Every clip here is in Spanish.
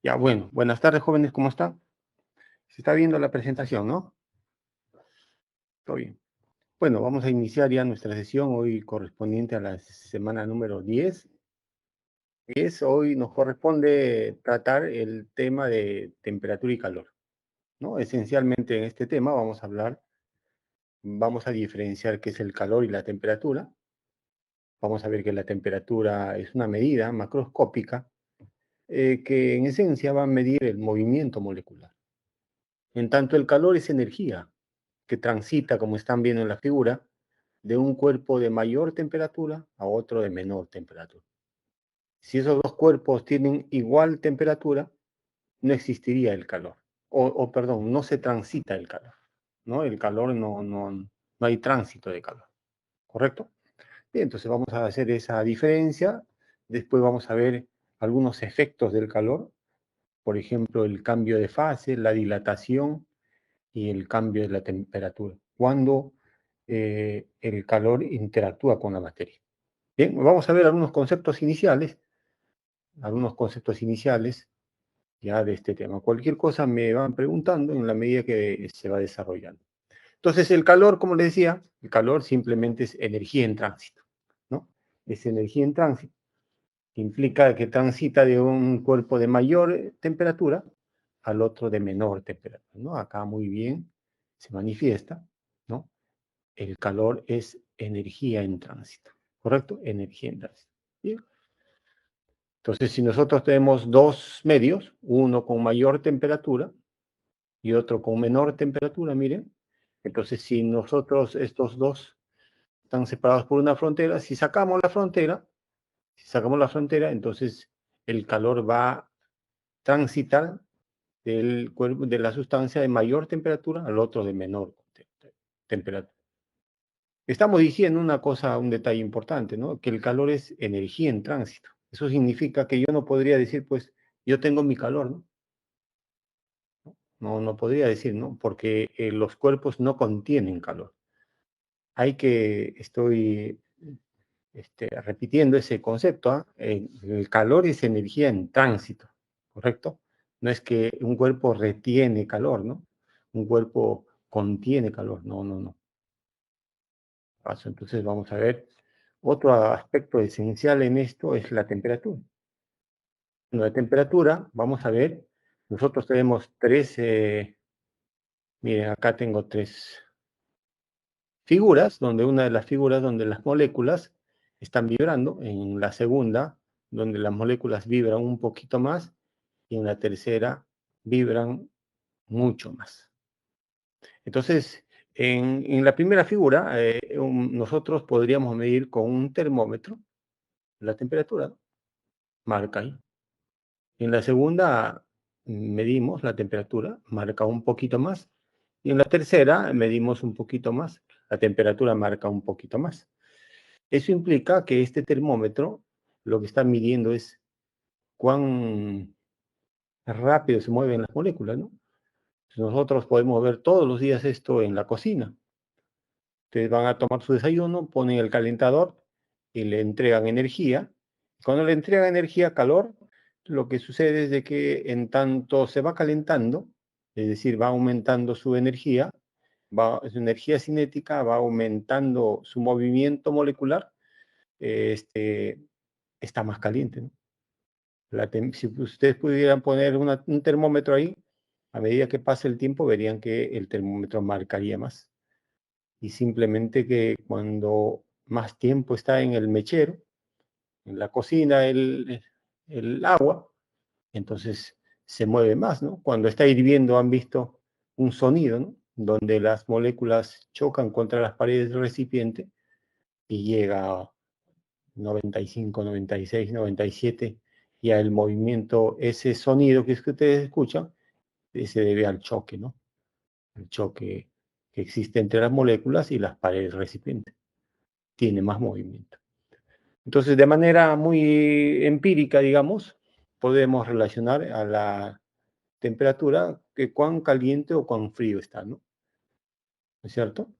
Ya, bueno, buenas tardes, jóvenes, ¿cómo están? Se está viendo la presentación, ¿no? Todo bien. Bueno, vamos a iniciar ya nuestra sesión hoy correspondiente a la semana número 10. Hoy nos corresponde tratar el tema de temperatura y calor, ¿no? Esencialmente en este tema vamos a diferenciar qué es el calor y la temperatura. Vamos a ver que la temperatura es una medida macroscópica que en esencia va a medir el movimiento molecular. En tanto, el calor es energía que transita, como están viendo en la figura, de un cuerpo de mayor temperatura a otro de menor temperatura. Si esos dos cuerpos tienen igual temperatura, no existiría el calor. Perdón, no se transita el calor, ¿no? El calor no hay tránsito de calor, ¿correcto? Bien, entonces vamos a hacer esa diferencia. Después vamos a ver algunos efectos del calor, por ejemplo, el cambio de fase, la dilatación y el cambio de la temperatura, cuando el calor interactúa con la materia. Bien, vamos a ver algunos conceptos iniciales ya de este tema. Cualquier cosa me van preguntando en la medida que se va desarrollando. Entonces, el calor, como les decía, el calor simplemente es energía en tránsito, ¿no? Es energía en tránsito. Implica que transita de un cuerpo de mayor temperatura al otro de menor temperatura, ¿no? Acá muy bien se manifiesta, ¿no? El calor es energía en tránsito, ¿correcto? Energía en tránsito. Bien. Entonces, si nosotros tenemos dos medios, uno con mayor temperatura y otro con menor temperatura, miren, entonces si nosotros estos dos están separados por una frontera, si sacamos la frontera, entonces el calor va a transitar del cuerpo, de la sustancia de mayor temperatura al otro de menor temperatura. Estamos diciendo una cosa, un detalle importante, ¿no? Que el calor es energía en tránsito. Eso significa que yo no podría decir, pues, yo tengo mi calor, ¿no? No podría decir, ¿no? Porque los cuerpos no contienen calor. Estoy repitiendo ese concepto, ¿ah? El calor es energía en tránsito, ¿correcto? No es que un cuerpo retiene calor, ¿no? Un cuerpo contiene calor, no. Entonces vamos a ver, otro aspecto esencial en esto es la temperatura. La temperatura, vamos a ver, nosotros tenemos miren, acá tengo tres figuras, donde una de las figuras donde las moléculas están vibrando, en la segunda, donde las moléculas vibran un poquito más, y en la tercera vibran mucho más. Entonces, en la primera figura, nosotros podríamos medir con un termómetro la temperatura, ¿no? Marca ahí. En la segunda medimos la temperatura, marca un poquito más. Y en la tercera medimos un poquito más, la temperatura marca un poquito más. Eso implica que este termómetro lo que está midiendo es cuán rápido se mueven las moléculas, ¿no? Nosotros podemos ver todos los días esto en la cocina. Ustedes van a tomar su desayuno, ponen el calentador y le entregan energía. Cuando le entregan energía, calor, lo que sucede es de que en tanto se va calentando, es decir, va aumentando su energía cinética, va aumentando su movimiento molecular, este, está más caliente, ¿no? Si ustedes pudieran poner un termómetro ahí, a medida que pasa el tiempo, verían que el termómetro marcaría más. Y simplemente que cuando más tiempo está en el mechero, en la cocina, el agua, entonces se mueve más, ¿no? Cuando está hirviendo han visto un sonido, ¿no? Donde las moléculas chocan contra las paredes del recipiente y llega a 95, 96, 97, y el movimiento, ese sonido que es que ustedes escuchan, se debe al choque, ¿no? El choque que existe entre las moléculas y las paredes del recipiente. Tiene más movimiento. Entonces, de manera muy empírica, digamos, podemos relacionar a la temperatura que cuán caliente o cuán frío está, ¿no? ¿No es cierto?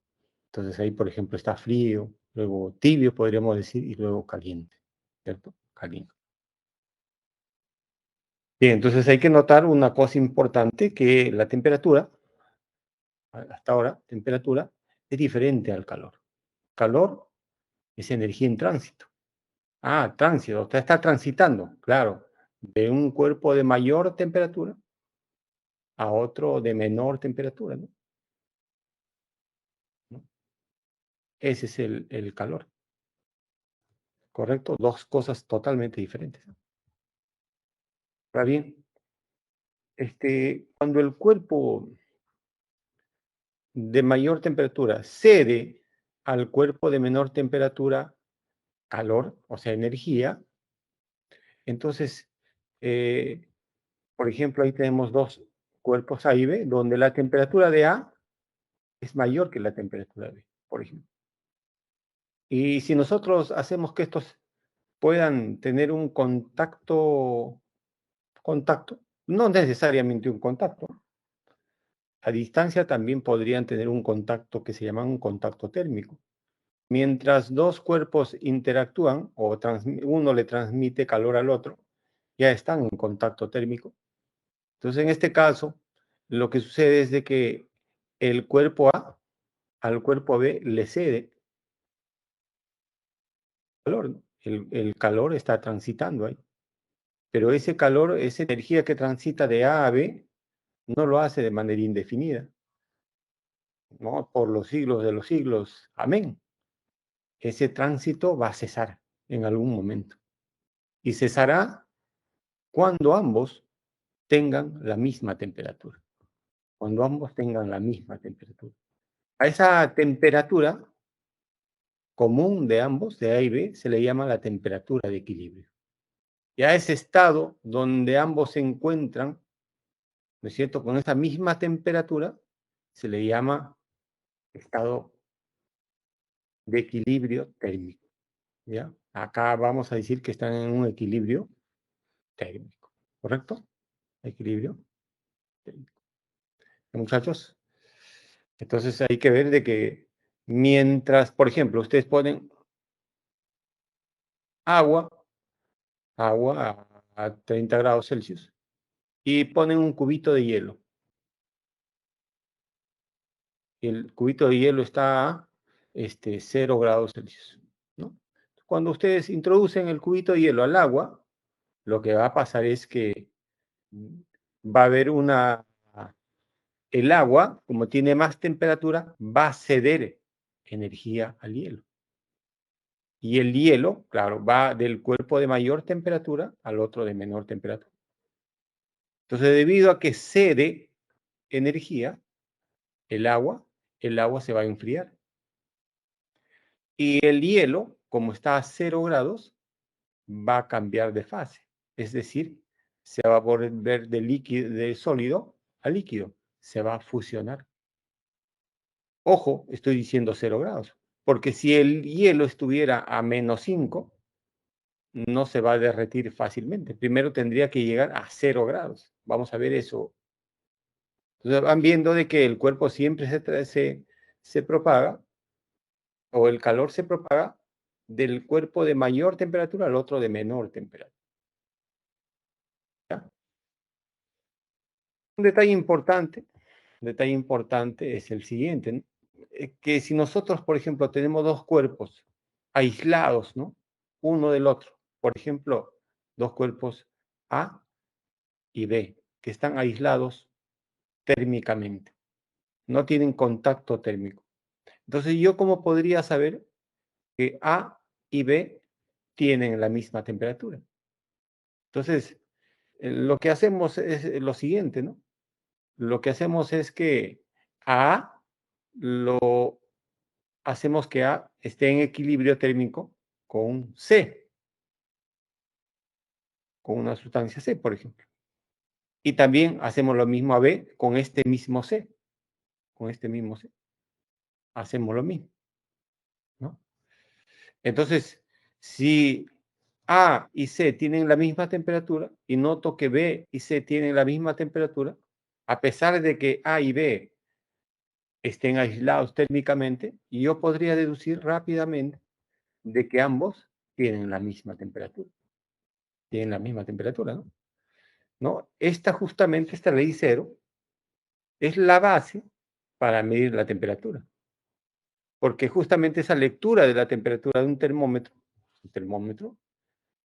Entonces ahí, por ejemplo, está frío, luego tibio, podríamos decir, y luego caliente, ¿cierto? Caliente. Bien, entonces hay que notar una cosa importante, que la temperatura, hasta ahora, temperatura, es diferente al calor. Calor es energía en tránsito. Ah, tránsito, usted está transitando, claro, de un cuerpo de mayor temperatura a otro de menor temperatura, ¿no? ¿No? Ese es el calor, ¿correcto? Dos cosas totalmente diferentes. Ahora bien, cuando el cuerpo de mayor temperatura cede al cuerpo de menor temperatura calor, o sea, energía, entonces, eh, por ejemplo, ahí tenemos dos cuerpos A y B, donde la temperatura de A es mayor que la temperatura de B, por ejemplo. Y si nosotros hacemos que estos puedan tener un contacto, no necesariamente un contacto, a distancia también podrían tener un contacto que se llama un contacto térmico. Mientras dos cuerpos interactúan o uno le transmite calor al otro, ya están en contacto térmico. Entonces, en este caso, lo que sucede es de que el cuerpo A al cuerpo B le cede calor, ¿no? El calor está transitando ahí, pero ese calor, esa energía que transita de A a B, no lo hace de manera indefinida, ¿no? Por los siglos de los siglos. Amén. Ese tránsito va a cesar en algún momento y cesará cuando ambos tengan la misma temperatura, cuando ambos tengan la misma temperatura. A esa temperatura común de ambos, de A y B, se le llama la temperatura de equilibrio. Y a ese estado donde ambos se encuentran, ¿no es cierto?, con esa misma temperatura, se le llama estado de equilibrio térmico, ¿ya? Acá vamos a decir que están en un equilibrio térmico, ¿correcto? Equilibrio térmico. Muchachos, entonces hay que ver de que mientras, por ejemplo, ustedes ponen agua, a 30 grados Celsius y ponen un cubito de hielo. Y el cubito de hielo está a 0 grados Celsius, ¿no? Cuando ustedes introducen el cubito de hielo al agua, lo que va a pasar es que mm, va a haber el agua, como tiene más temperatura, va a ceder energía al hielo. Y el hielo, claro, va del cuerpo de mayor temperatura al otro de menor temperatura. Entonces, debido a que cede energía, el agua, el agua se va a enfriar. Y el hielo, como está a 0 grados, va a cambiar de fase. Es decir, se va a volver de líquido, de sólido a líquido. Se va a fusionar. Ojo, estoy diciendo 0 grados. Porque si el hielo estuviera a -5, no se va a derretir fácilmente. Primero tendría que llegar a 0 grados. Vamos a ver eso. Entonces van viendo de que el cuerpo siempre se propaga, o el calor se propaga del cuerpo de mayor temperatura al otro de menor temperatura. ¿Ya? Un detalle importante es el siguiente, ¿no? Que si nosotros, por ejemplo, tenemos dos cuerpos aislados, ¿no? Uno del otro, por ejemplo, dos cuerpos A y B, que están aislados térmicamente, no tienen contacto térmico. Entonces, ¿yo cómo podría saber que A y B tienen la misma temperatura? Entonces, lo que hacemos es lo siguiente, ¿no? Lo que hacemos es que a lo hacemos que A esté en equilibrio térmico con C, con una sustancia C, por ejemplo. Y también hacemos lo mismo a B con este mismo C, con este mismo C. Hacemos lo mismo, ¿no? Entonces, si A y C tienen la misma temperatura y noto que B y C tienen la misma temperatura, a pesar de que A y B estén aislados térmicamente, yo podría deducir rápidamente de que ambos tienen la misma temperatura. Tienen la misma temperatura, ¿no? ¿no? Esta ley cero, es la base para medir la temperatura, porque justamente esa lectura de la temperatura de un termómetro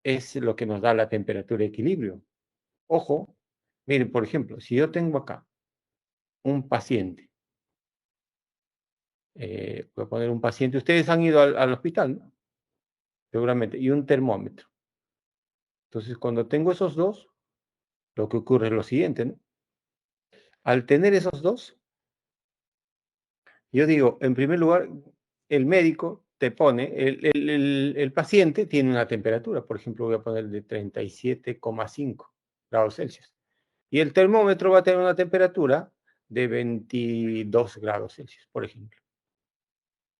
es lo que nos da la temperatura de equilibrio. Ojo, miren, por ejemplo, si yo tengo acá un paciente, voy a poner un paciente, ustedes han ido al hospital, ¿no? Seguramente, y un termómetro. Entonces, cuando tengo esos dos, lo que ocurre es lo siguiente, ¿no? Al tener esos dos, yo digo, en primer lugar, el médico te pone, el paciente tiene una temperatura, por ejemplo, voy a poner de 37,5 grados Celsius. Y el termómetro va a tener una temperatura de 22 grados Celsius, por ejemplo,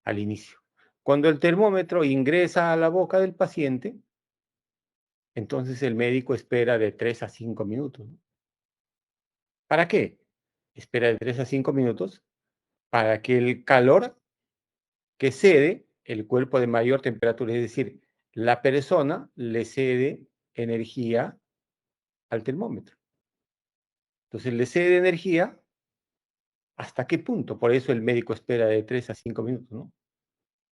al inicio. Cuando el termómetro ingresa a la boca del paciente, entonces el médico espera de 3 a 5 minutos, ¿no? ¿Para qué? Espera de 3 a 5 minutos para que el calor que cede el cuerpo de mayor temperatura, es decir, la persona le cede energía al termómetro. Entonces le cede energía, ¿hasta qué punto? Por eso el médico espera de 3 a 5 minutos, ¿no?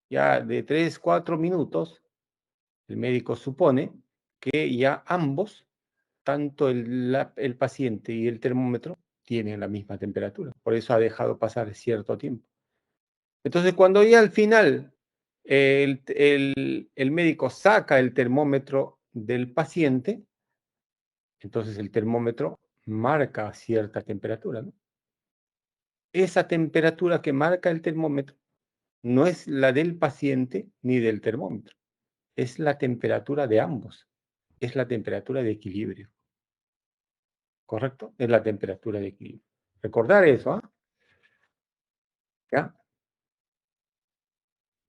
Ya de 3, 4 minutos, el médico supone que ya ambos, tanto el paciente y el termómetro, tienen la misma temperatura. Por eso ha dejado pasar cierto tiempo. Entonces, cuando ya al final el médico saca el termómetro del paciente, entonces el termómetro marca cierta temperatura, ¿no? Esa temperatura que marca el termómetro no es la del paciente ni del termómetro, es la temperatura de ambos, es la temperatura de equilibrio, ¿correcto? Es la temperatura de equilibrio. Recordar eso, ¿ah? ¿Ya?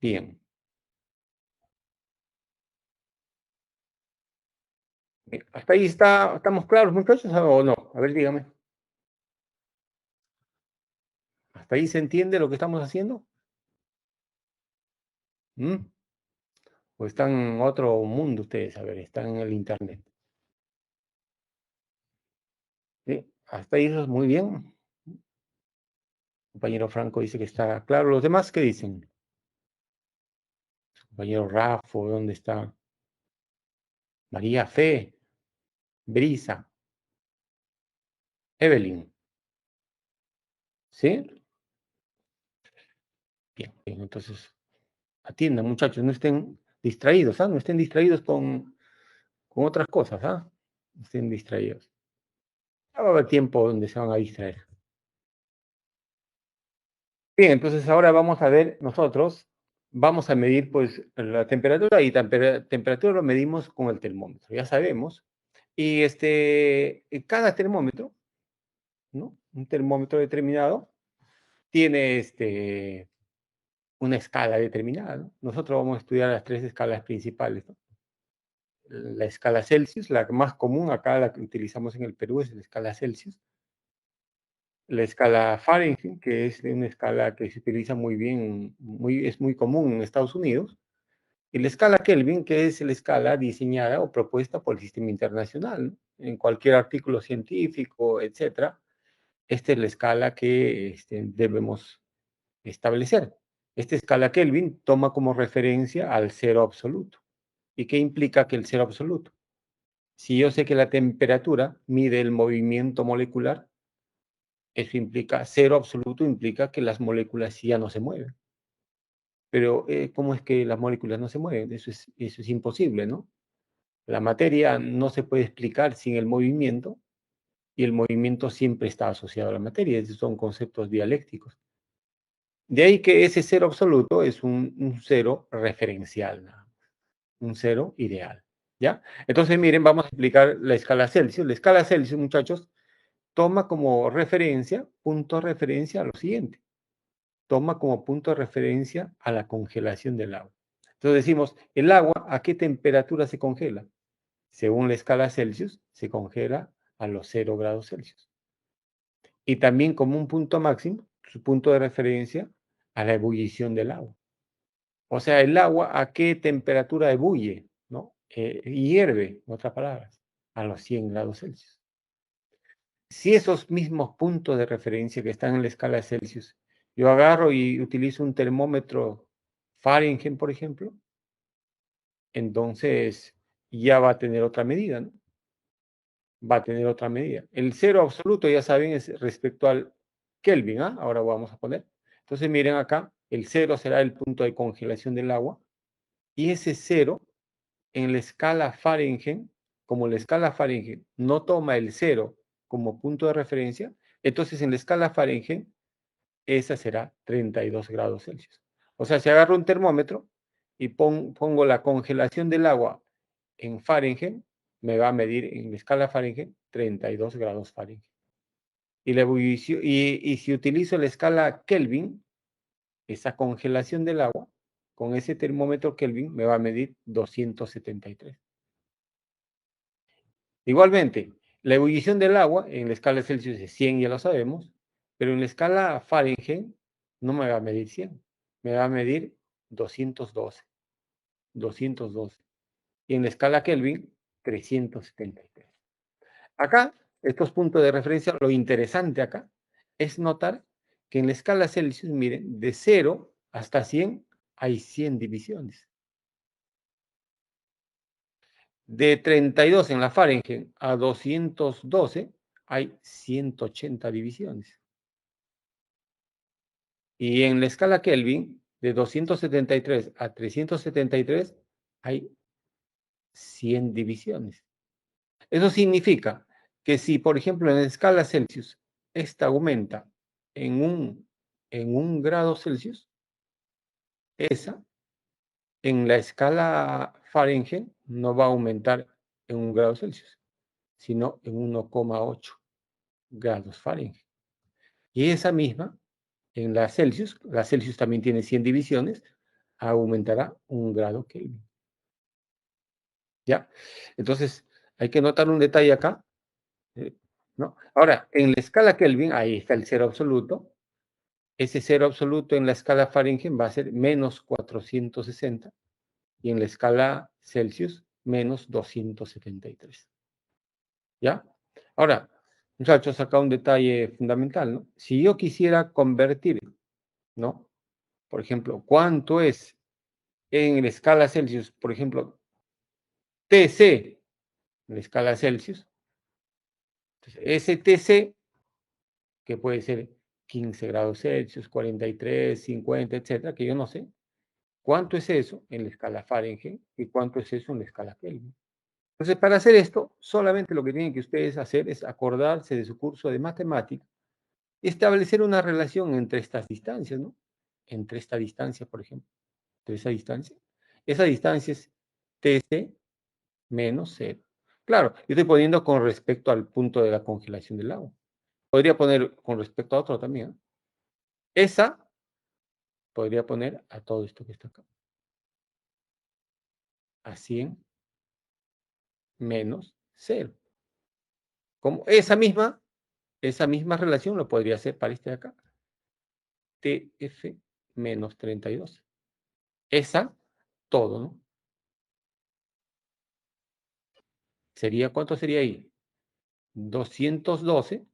Bien. ¿Hasta ahí estamos claros, muchachos, o no? A ver, dígame. ¿Hasta ahí se entiende lo que estamos haciendo? ¿Mm? ¿O están en otro mundo ustedes? A ver, están en el internet. ¿Sí? Hasta ahí muy bien. Compañero Franco dice que está claro. ¿Los demás qué dicen? Compañero Rafo, ¿dónde está? María Fe, Brisa, Evelyn. ¿Sí? Bien, bien, entonces atiendan, muchachos, no estén distraídos, ¿ah? No estén distraídos con otras cosas, ¿ah? No estén distraídos. Ya va a haber tiempo donde se van a distraer. Bien, entonces ahora vamos a ver nosotros, vamos a medir pues la temperatura y temperatura lo medimos con el termómetro, ya sabemos. Y cada termómetro, ¿no? Un termómetro determinado tiene una escala determinada, ¿no? Nosotros vamos a estudiar las tres escalas principales, ¿no? La escala Celsius, la más común acá, la que utilizamos en el Perú es la escala Celsius. La escala Fahrenheit, que es una escala que se utiliza muy bien, es muy común en Estados Unidos. Y la escala Kelvin, que es la escala diseñada o propuesta por el Sistema Internacional, ¿no? En cualquier artículo científico, etcétera, esta es la escala que debemos establecer. Esta escala Kelvin toma como referencia al cero absoluto. ¿Y qué implica que el cero absoluto? Si yo sé que la temperatura mide el movimiento molecular, eso implica, cero absoluto implica que las moléculas ya no se mueven. Pero, ¿cómo es que las moléculas no se mueven? Eso es imposible, ¿no? La materia no se puede explicar sin el movimiento y el movimiento siempre está asociado a la materia. Esos son conceptos dialécticos. De ahí que ese cero absoluto es un cero referencial, ¿no? Un cero ideal. ¿Ya? Entonces, miren, vamos a explicar la escala Celsius. La escala Celsius, muchachos, toma como referencia, punto de referencia a lo siguiente. Toma como punto de referencia a la congelación del agua. Entonces decimos, ¿el agua a qué temperatura se congela? Según la escala Celsius, se congela a los 0 grados Celsius. Y también como un punto máximo, su punto de referencia a la ebullición del agua. O sea, el agua a qué temperatura ebulle, ¿no? Hierve, en otras palabras, a los 100 grados Celsius. Si esos mismos puntos de referencia que están en la escala Celsius, yo agarro y utilizo un termómetro Fahrenheit, por ejemplo, entonces ya va a tener otra medida, ¿no? Va a tener otra medida. El cero absoluto, ya saben, es respecto al Kelvin, ¿ah? Ahora vamos a poner. Entonces miren acá, el cero será el punto de congelación del agua y ese cero en la escala Fahrenheit, como la escala Fahrenheit no toma el cero como punto de referencia, entonces en la escala Fahrenheit esa será 32 grados Celsius. O sea, si agarro un termómetro y pongo la congelación del agua en Fahrenheit, me va a medir en la escala Fahrenheit 32 grados Fahrenheit. Y, la ebullición, y si utilizo la escala Kelvin, esa congelación del agua, con ese termómetro Kelvin me va a medir 273. Igualmente, la ebullición del agua en la escala Celsius es 100, ya lo sabemos, pero en la escala Fahrenheit no me va a medir 100, me va a medir 212, 212. Y en la escala Kelvin, 373. Acá, estos puntos de referencia, lo interesante acá es notar que en la escala Celsius, miren, de 0 hasta 100 hay 100 divisiones. De 32 en la Fahrenheit a 212 hay 180 divisiones. Y en la escala Kelvin, de 273 a 373 hay 100 divisiones. Eso significa que si, por ejemplo, en la escala Celsius, esta aumenta en un grado Celsius, esa en la escala Fahrenheit no va a aumentar en un grado Celsius, sino en 1,8 grados Fahrenheit. Y esa misma, en la Celsius también tiene 100 divisiones, aumentará un grado Kelvin. ¿Ya? Entonces, hay que notar un detalle acá, ¿no? Ahora, en la escala Kelvin, ahí está el cero absoluto. Ese cero absoluto en la escala Fahrenheit va a ser menos 460 y en la escala Celsius menos 273. ¿Ya? Ahora, muchachos, acá un detalle fundamental, ¿no? Si yo quisiera convertir, ¿no? Por ejemplo, ¿cuánto es en la escala Celsius? Por ejemplo, TC en la escala Celsius. Entonces, ese TC, que puede ser 15 grados Celsius, 43, 50, etcétera, que yo no sé. ¿Cuánto es eso en la escala Fahrenheit y cuánto es eso en la escala Kelvin? Entonces, para hacer esto, solamente lo que tienen que ustedes hacer es acordarse de su curso de matemática y establecer una relación entre estas distancias, ¿no? Entre esta distancia, por ejemplo, entre esa distancia. Esa distancia es TC menos 0. Claro, yo estoy poniendo con respecto al punto de la congelación del agua. Podría poner con respecto a otro también, ¿eh? Esa podría poner a todo esto que está acá. A 100 menos 0. Como esa misma relación lo podría hacer para este de acá. TF menos 32. Esa, todo, ¿no? Sería, ¿cuánto sería ahí? 212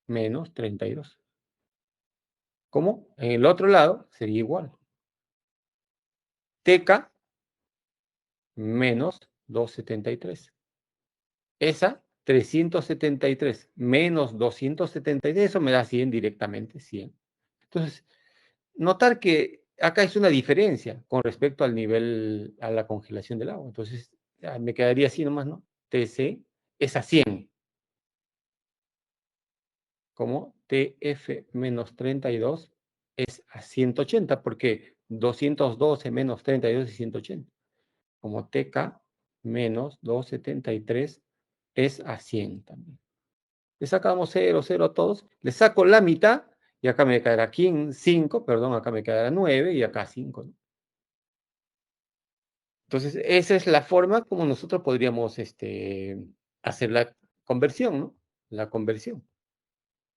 menos 32. ¿Cómo? En el otro lado sería igual. TK menos 273. Esa, 373 menos 273, eso me da 100 directamente, 100. Entonces, notar que acá es una diferencia con respecto al nivel, a la congelación del agua. Entonces, me quedaría así nomás, ¿no? TC es a 100, como TF menos 32 es a 180, porque 212 menos 32 es 180. Como TK menos 273 es a 100 también. Le sacamos 0, 0 a todos, le saco la mitad y acá me quedará 5, perdón, acá me quedará 9 y acá 5, ¿no? Entonces, esa es la forma como nosotros podríamos hacer la conversión, ¿no? La conversión.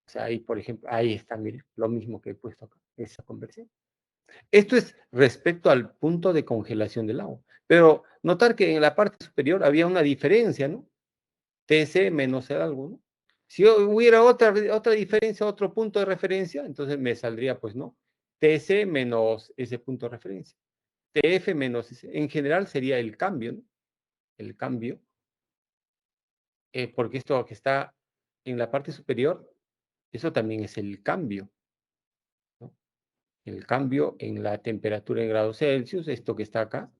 O sea, ahí, por ejemplo, ahí está, mire, lo mismo que he puesto acá, esa conversión. Esto es respecto al punto de congelación del agua. Pero notar que en la parte superior había una diferencia, ¿no? TC menos algo, ¿no? Si hubiera otra diferencia, otro punto de referencia, entonces me saldría, pues, ¿no? TC menos ese punto de referencia. TF menos ese. En general sería el cambio, ¿no? El cambio, porque esto que está en la parte superior, eso también es el cambio, ¿no? El cambio en la temperatura en grados Celsius, esto que está acá,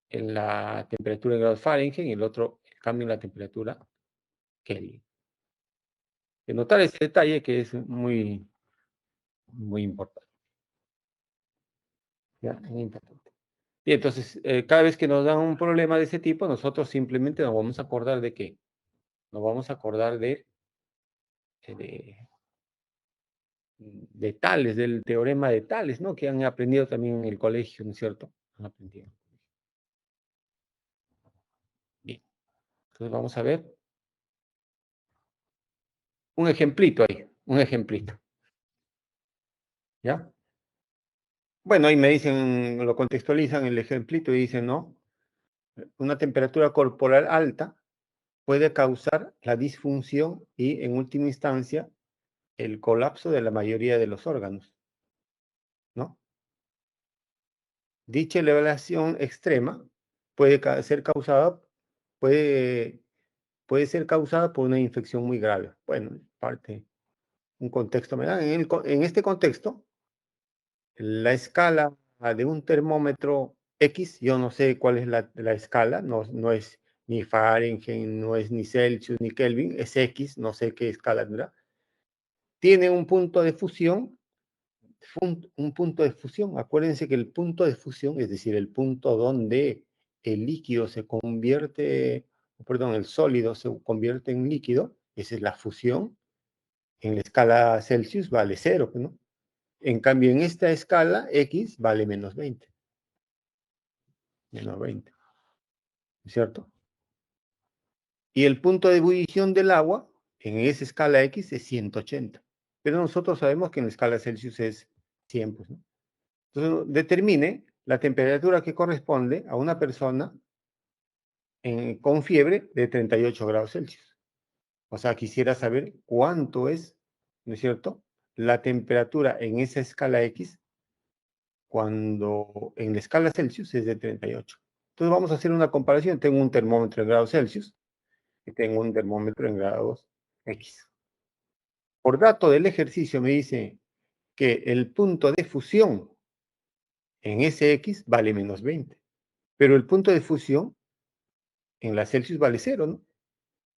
en la temperatura en grados Fahrenheit, y el otro, el cambio en la temperatura Kelvin. De notar ese detalle que es muy, muy importante. ¿Ya? Muy importante. Y entonces, cada vez que nos dan un problema de ese tipo, nosotros simplemente nos vamos a acordar de qué. Nos vamos a acordar eh, de, de Tales, del teorema de Tales, ¿no? Que han aprendido también en el colegio, ¿no es cierto? Han aprendido. Bien. Entonces vamos a ver un ejemplito ahí, un ejemplito, ¿ya? Bueno, ahí me dicen, lo contextualizan el ejemplito y dicen, ¿no? Una temperatura corporal alta puede causar la disfunción y, en última instancia, el colapso de la mayoría de los órganos, ¿no? Dicha elevación extrema puede ser causada, puede, puede ser causada por una infección muy grave. Bueno, parte, un contexto me da. En este contexto, la escala de un termómetro X, yo no sé cuál es la escala, no es ni Fahrenheit, no es ni Celsius, ni Kelvin, es X, no sé qué escala tendrá. Tiene un punto de fusión, un punto de fusión. Acuérdense que el punto de fusión, es decir, el punto donde el líquido se convierte, perdón, el sólido se convierte en líquido, esa es la fusión. En la escala Celsius vale 0, ¿no? En cambio, en esta escala X vale menos 20, ¿cierto? Y el punto de ebullición del agua en esa escala X es 180. Pero nosotros sabemos que en la escala Celsius es 100, pues, ¿no? Entonces, determine la temperatura que corresponde a una persona con fiebre de 38 grados Celsius. O sea, quisiera saber cuánto es, ¿no es cierto?, la temperatura en esa escala X cuando en la escala Celsius es de 38. Entonces vamos a hacer una comparación. Tengo un termómetro en grados Celsius y tengo un termómetro en grados X. Por dato del ejercicio me dice que el punto de fusión en ese X vale menos 20, pero el punto de fusión en la Celsius vale 0, ¿no?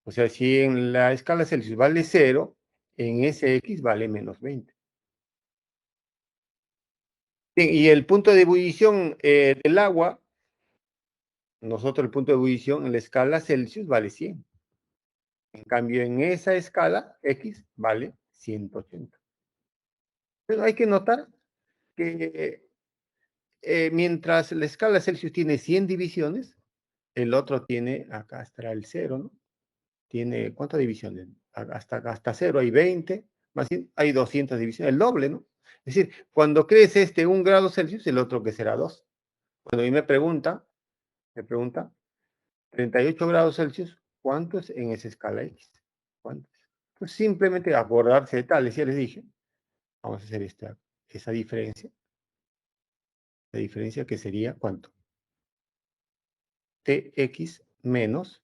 O sea, si en la escala Celsius vale 0, en ese X vale menos 20. Bien, y el punto de ebullición del agua, nosotros el punto de ebullición en la escala Celsius vale 100. En cambio, en esa escala X vale 180. Pero hay que notar que mientras la escala Celsius tiene 100 divisiones, el otro tiene, acá estará el 0, ¿no? Tiene, ¿cuántas divisiones? Hasta 0 hay 20, más 100, hay 200 divisiones, el doble, ¿no? Es decir, cuando crece este 1 grado Celsius, el otro que será 2. Cuando a mí me pregunta, 38 grados Celsius, ¿cuánto es en esa escala X? ¿Cuánto es? Pues simplemente acordarse de tales, ya les dije, vamos a hacer esa diferencia, la diferencia que sería, ¿cuánto? Tx menos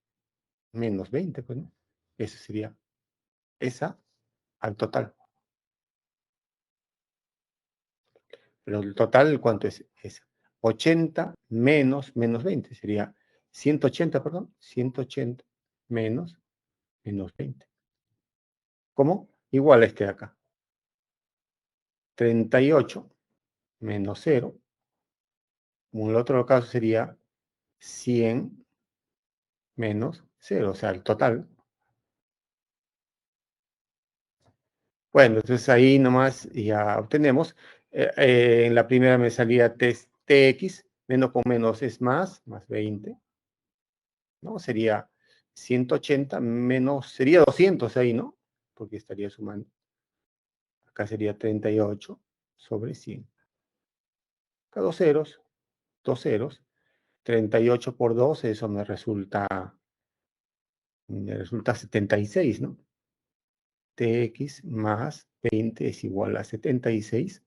20, pues, ¿no? Eso sería esa al total. Pero el total, ¿cuánto es? Es 80 menos 20, sería 180, perdón, 180 menos 20. ¿Cómo? Igual a este de acá. 38 menos 0. En el otro caso sería 100 menos 0, o sea, el total. Bueno, entonces ahí nomás ya obtenemos. En la primera me salía Tx, menos con menos es más 20, ¿no? Sería 180 menos, sería 200 ahí, ¿no? Porque estaría sumando. Acá sería 38 sobre 100. Acá dos ceros. 38 por 2, eso me resulta Me resulta 76, ¿no? Tx más 20 es igual a 76.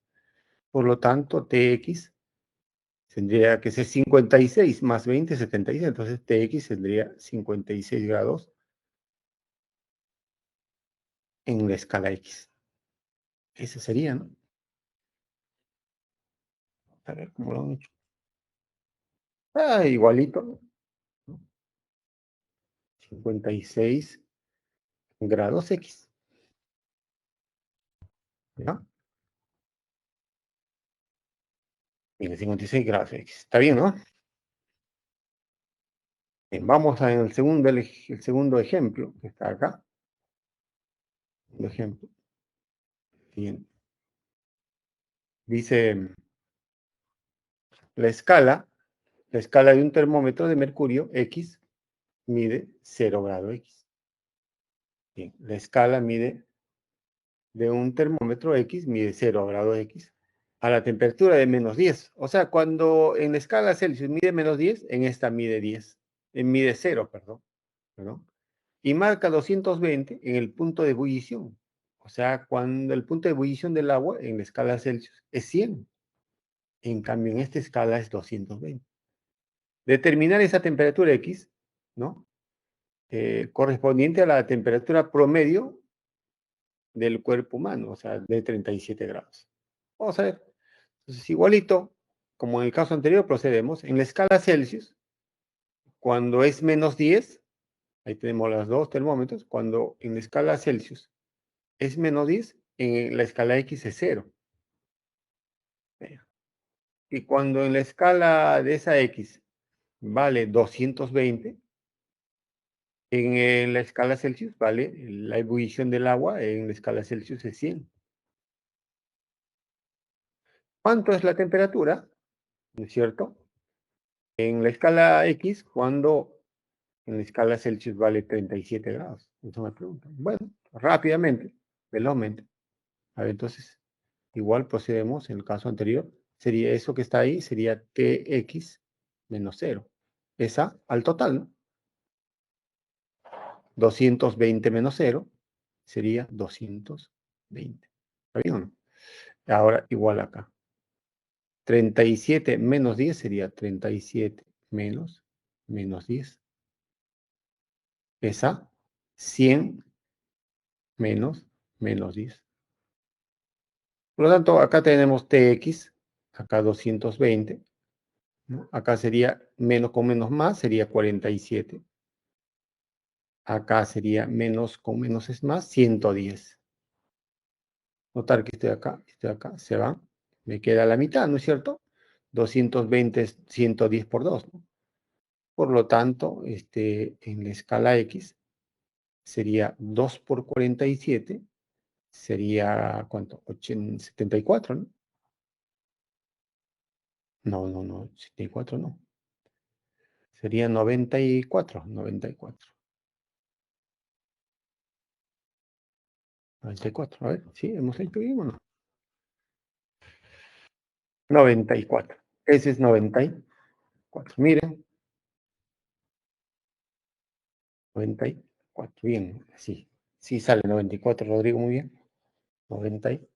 Por lo tanto, Tx tendría que ser 56 más 20, 76. Entonces, Tx tendría 56 grados en la escala X. Eso sería, ¿no? A ver cómo lo han hecho. Ah, igualito, ¿no? 56 grados X. ¿Ya? Tiene 56 grados X. Está bien, ¿no? Bien, vamos al segundo, el segundo ejemplo, que está acá. Un ejemplo. Bien. Dice, la escala de un termómetro de mercurio X mide 0 grado X. Bien, la escala de un termómetro X mide 0 grado X a la temperatura de -10. O sea, cuando en la escala Celsius mide -10, en esta mide 10. Mide 0, perdón. Y marca 220 en el punto de ebullición. O sea, cuando el punto de ebullición del agua en la escala Celsius es 100. En cambio, en esta escala es 220. Determinar esa temperatura X, ¿no? Correspondiente a la temperatura promedio del cuerpo humano, o sea, de 37 grados. Vamos a ver. Entonces, igualito, como en el caso anterior, procedemos. En la escala Celsius, cuando es -10, ahí tenemos los dos termómetros, cuando en la escala Celsius es -10, en la escala X es 0. Y cuando en la escala de esa X vale 220, en la escala Celsius vale la ebullición del agua, en la escala Celsius es 100. ¿Cuánto es la temperatura? ¿No es cierto? En la escala X, cuando en la escala Celsius vale 37 grados. Eso me preguntan. Bueno, rápidamente, velozmente. A ver, entonces, igual procedemos en el caso anterior. Sería eso que está ahí, sería Tx menos 0. Esa al total, ¿no? 220 menos 0 sería 220. ¿Está bien o no? Ahora, igual acá. 37 menos 10 sería 37 menos 10. Esa 100 menos 10. Por lo tanto, acá tenemos Tx, acá 220, ¿no? Acá sería menos con menos más, sería 47. Acá sería menos con menos es más, 110. Notar que estoy acá, se va. Me queda la mitad, ¿no es cierto? 220 es 110 por 2, ¿no? Por lo tanto, en la escala X sería 2 por 47, sería, ¿cuánto? 74, ¿no? No, 74 no. Sería 94, 94. 94, a ver, ¿sí? ¿Hemos hecho bien o no? 94. Ese es 94. Miren, 94. Bien, sí. Sí sale 94, Rodrigo, muy bien. 94.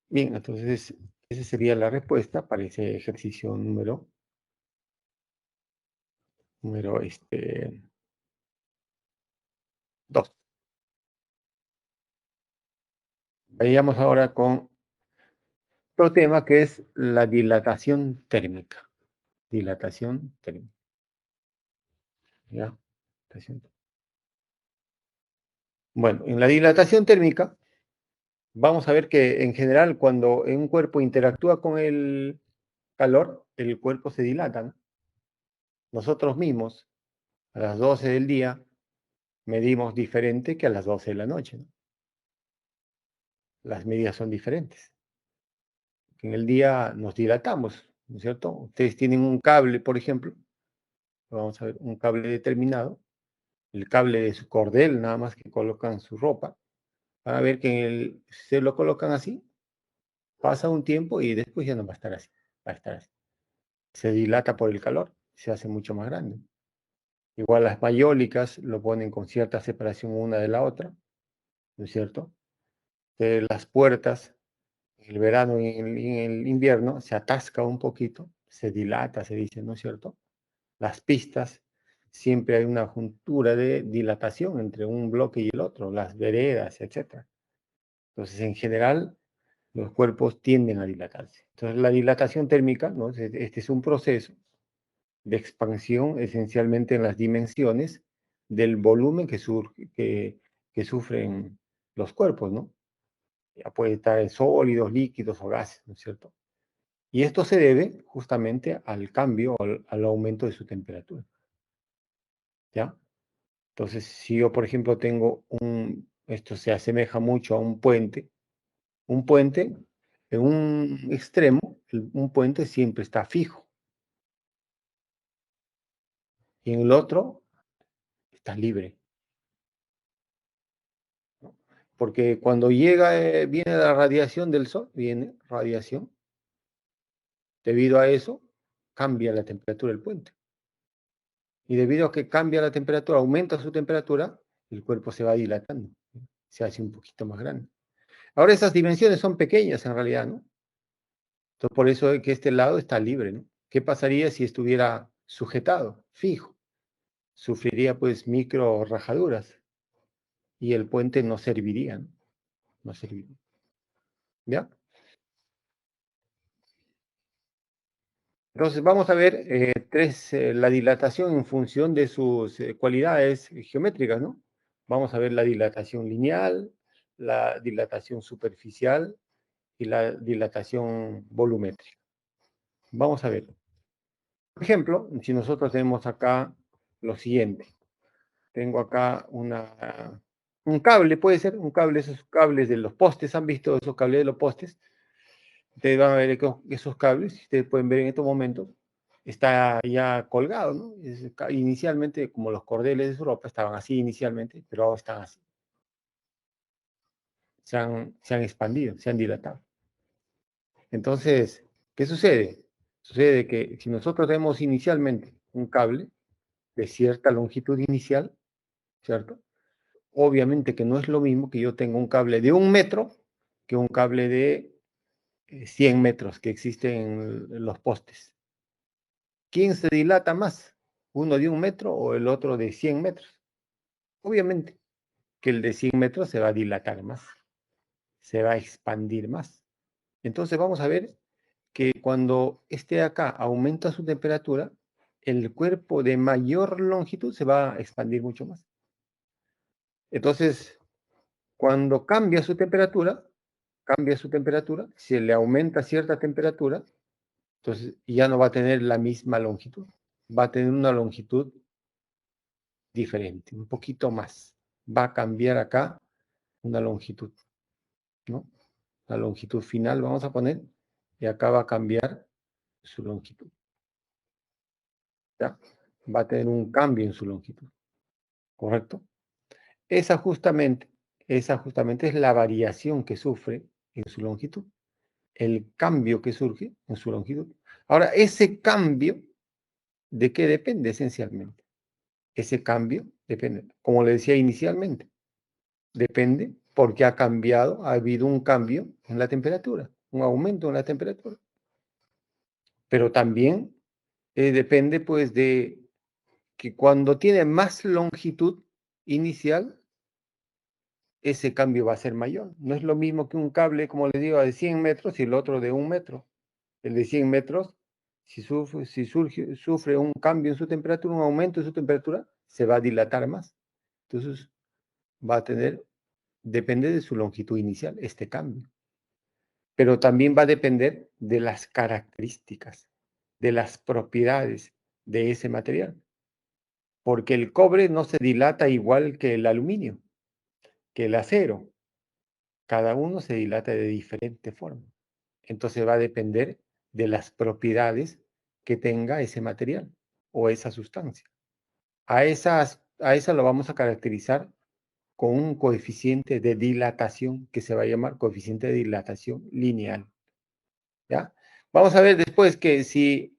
Bien, entonces, esa sería la respuesta para ese ejercicio número 2. Vayamos ahora con otro tema que es la dilatación térmica. Dilatación térmica. ¿Ya? Dilatación térmica. Bueno, en la dilatación térmica vamos a ver que en general cuando un cuerpo interactúa con el calor, el cuerpo se dilata, ¿no? Nosotros mismos a las 12 del día medimos diferente que a las 12 de la noche, ¿no? Las medidas son diferentes. En el día nos dilatamos, ¿no es cierto? Ustedes tienen un cable, por ejemplo, vamos a ver, un cable determinado, el cable de su cordel, nada más que colocan su ropa, van a ver que se lo colocan así, pasa un tiempo y después ya no va a estar así, va a estar así. Se dilata por el calor, se hace mucho más grande. Igual las mayólicas lo ponen con cierta separación una de la otra, ¿no es cierto? Las puertas, en el verano y en el invierno, se atasca un poquito, se dilata, se dice, ¿no es cierto? Las pistas, siempre hay una juntura de dilatación entre un bloque y el otro, las veredas, etc. Entonces, en general, los cuerpos tienden a dilatarse. Entonces, la dilatación térmica, ¿no? Este es un proceso de expansión esencialmente en las dimensiones del volumen que sufren los cuerpos, ¿no? Ya puede estar en sólidos, líquidos o gases, ¿no es cierto? Y esto se debe justamente al cambio, al aumento de su temperatura, ¿ya? Entonces, si yo, por ejemplo, esto se asemeja mucho a un puente, en un extremo, un puente siempre está fijo, y en el otro está libre, ¿no? Porque cuando viene la radiación del sol, viene radiación, debido a eso, cambia la temperatura del puente. Y debido a que cambia la temperatura, aumenta su temperatura, el cuerpo se va dilatando, se hace un poquito más grande. Ahora esas dimensiones son pequeñas en realidad, ¿no? Entonces, por eso es que este lado está libre, ¿no? ¿Qué pasaría si estuviera sujetado, fijo? Sufriría pues micro rajaduras y el puente no serviría, ¿no? No serviría. ¿Ya? Entonces vamos a ver la dilatación en función de sus cualidades geométricas, ¿no? Vamos a ver la dilatación lineal, la dilatación superficial y la dilatación volumétrica. Vamos a ver. Por ejemplo, si nosotros tenemos acá lo siguiente. Tengo acá un cable, puede ser un cable, esos cables de los postes, ¿han visto esos cables de los postes? Ustedes van a ver que esos cables, ustedes pueden ver en estos momentos, está ya colgado, ¿no? Inicialmente, como los cordeles de su ropa, estaban así inicialmente, pero ahora están así. Se han expandido, se han dilatado. Entonces, ¿qué sucede? Sucede que si nosotros tenemos inicialmente un cable de cierta longitud inicial, ¿cierto? Obviamente que no es lo mismo que yo tenga un cable de 1 metro que un cable de 100 metros que existe en los postes. ¿Quién se dilata más? ¿Uno de 1 metro o el otro de 100 metros? Obviamente que el de 100 metros se va a dilatar más, se va a expandir más. Entonces vamos a ver que cuando este de acá aumenta su temperatura, el cuerpo de mayor longitud se va a expandir mucho más. Entonces, cuando cambia su temperatura, se le aumenta cierta temperatura, entonces ya no va a tener la misma longitud, va a tener una longitud diferente, un poquito más. Va a cambiar acá una longitud, ¿no? La longitud final vamos a poner, y acá va a cambiar su longitud, ¿ya? Va a tener un cambio en su longitud, ¿correcto? Esa justamente, esa justamente es la variación que sufre en su longitud, el cambio que surge en su longitud. Ahora, ese cambio, ¿de qué depende esencialmente? Ese cambio depende, como le decía inicialmente, depende porque ha cambiado, ha habido un cambio en la temperatura, un aumento en la temperatura. Pero también depende pues de que cuando tiene más longitud inicial, ese cambio va a ser mayor. No es lo mismo que un cable, como les digo, de 100 metros y el otro de 1 metro. El de 100 metros, sufre un cambio en su temperatura, un aumento en su temperatura, se va a dilatar más. Entonces, va a depende de su longitud inicial, este cambio. Pero también va a depender de las características, de las propiedades de ese material. Porque el cobre no se dilata igual que el aluminio, que el acero. Cada uno se dilata de diferente forma. Entonces va a depender de las propiedades que tenga ese material o esa sustancia. A esa lo vamos a caracterizar con un coeficiente de dilatación que se va a llamar coeficiente de dilatación lineal, ¿ya? Vamos a ver después que si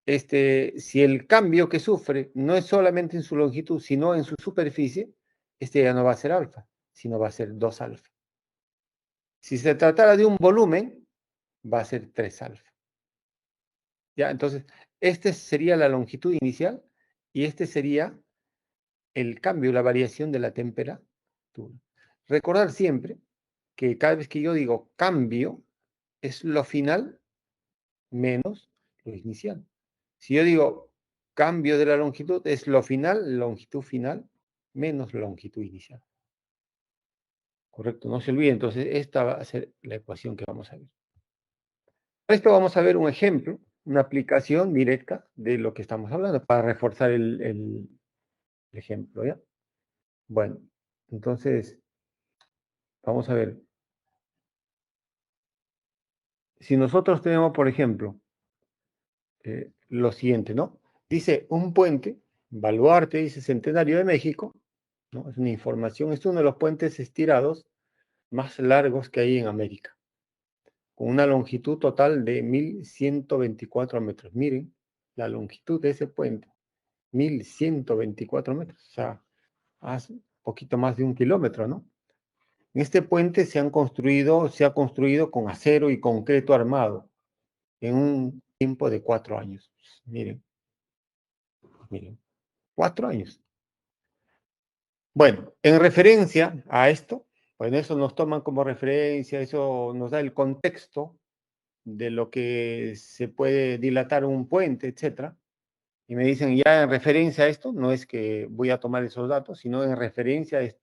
si el cambio que sufre no es solamente en su longitud, sino en su superficie, ya no va a ser alfa, sino va a ser 2 alfa. Si se tratara de un volumen, va a ser 3 alfa. ¿Ya? Entonces, sería la longitud inicial y sería el cambio, la variación de la temperatura. Recordar siempre que cada vez que yo digo cambio, es lo final menos lo inicial. Si yo digo cambio de la longitud, es lo final, longitud final, menos longitud inicial. Correcto, no se olvide. Entonces, esta va a ser la ecuación que vamos a ver. Para esto vamos a ver un ejemplo, una aplicación directa de lo que estamos hablando, para reforzar el ejemplo, ¿ya? Bueno, entonces, vamos a ver. Si nosotros tenemos, por ejemplo, lo siguiente, ¿no? Dice un puente, Baluarte, dice Centenario de México, ¿no? Es una información, es uno de los puentes estirados más largos que hay en América, con una longitud total de 1124 metros. Miren la longitud de ese puente, 1124 metros, o sea, hace un poquito más de 1 kilómetro, ¿no? En este puente se ha construido con acero y concreto armado en un tiempo de 4 años. Miren, miren, 4 años. Bueno, en referencia a esto, pues eso nos toman como referencia, eso nos da el contexto de lo que se puede dilatar un puente, etcétera. Y me dicen, ya en referencia a esto, no es que voy a tomar esos datos, sino en referencia a esto.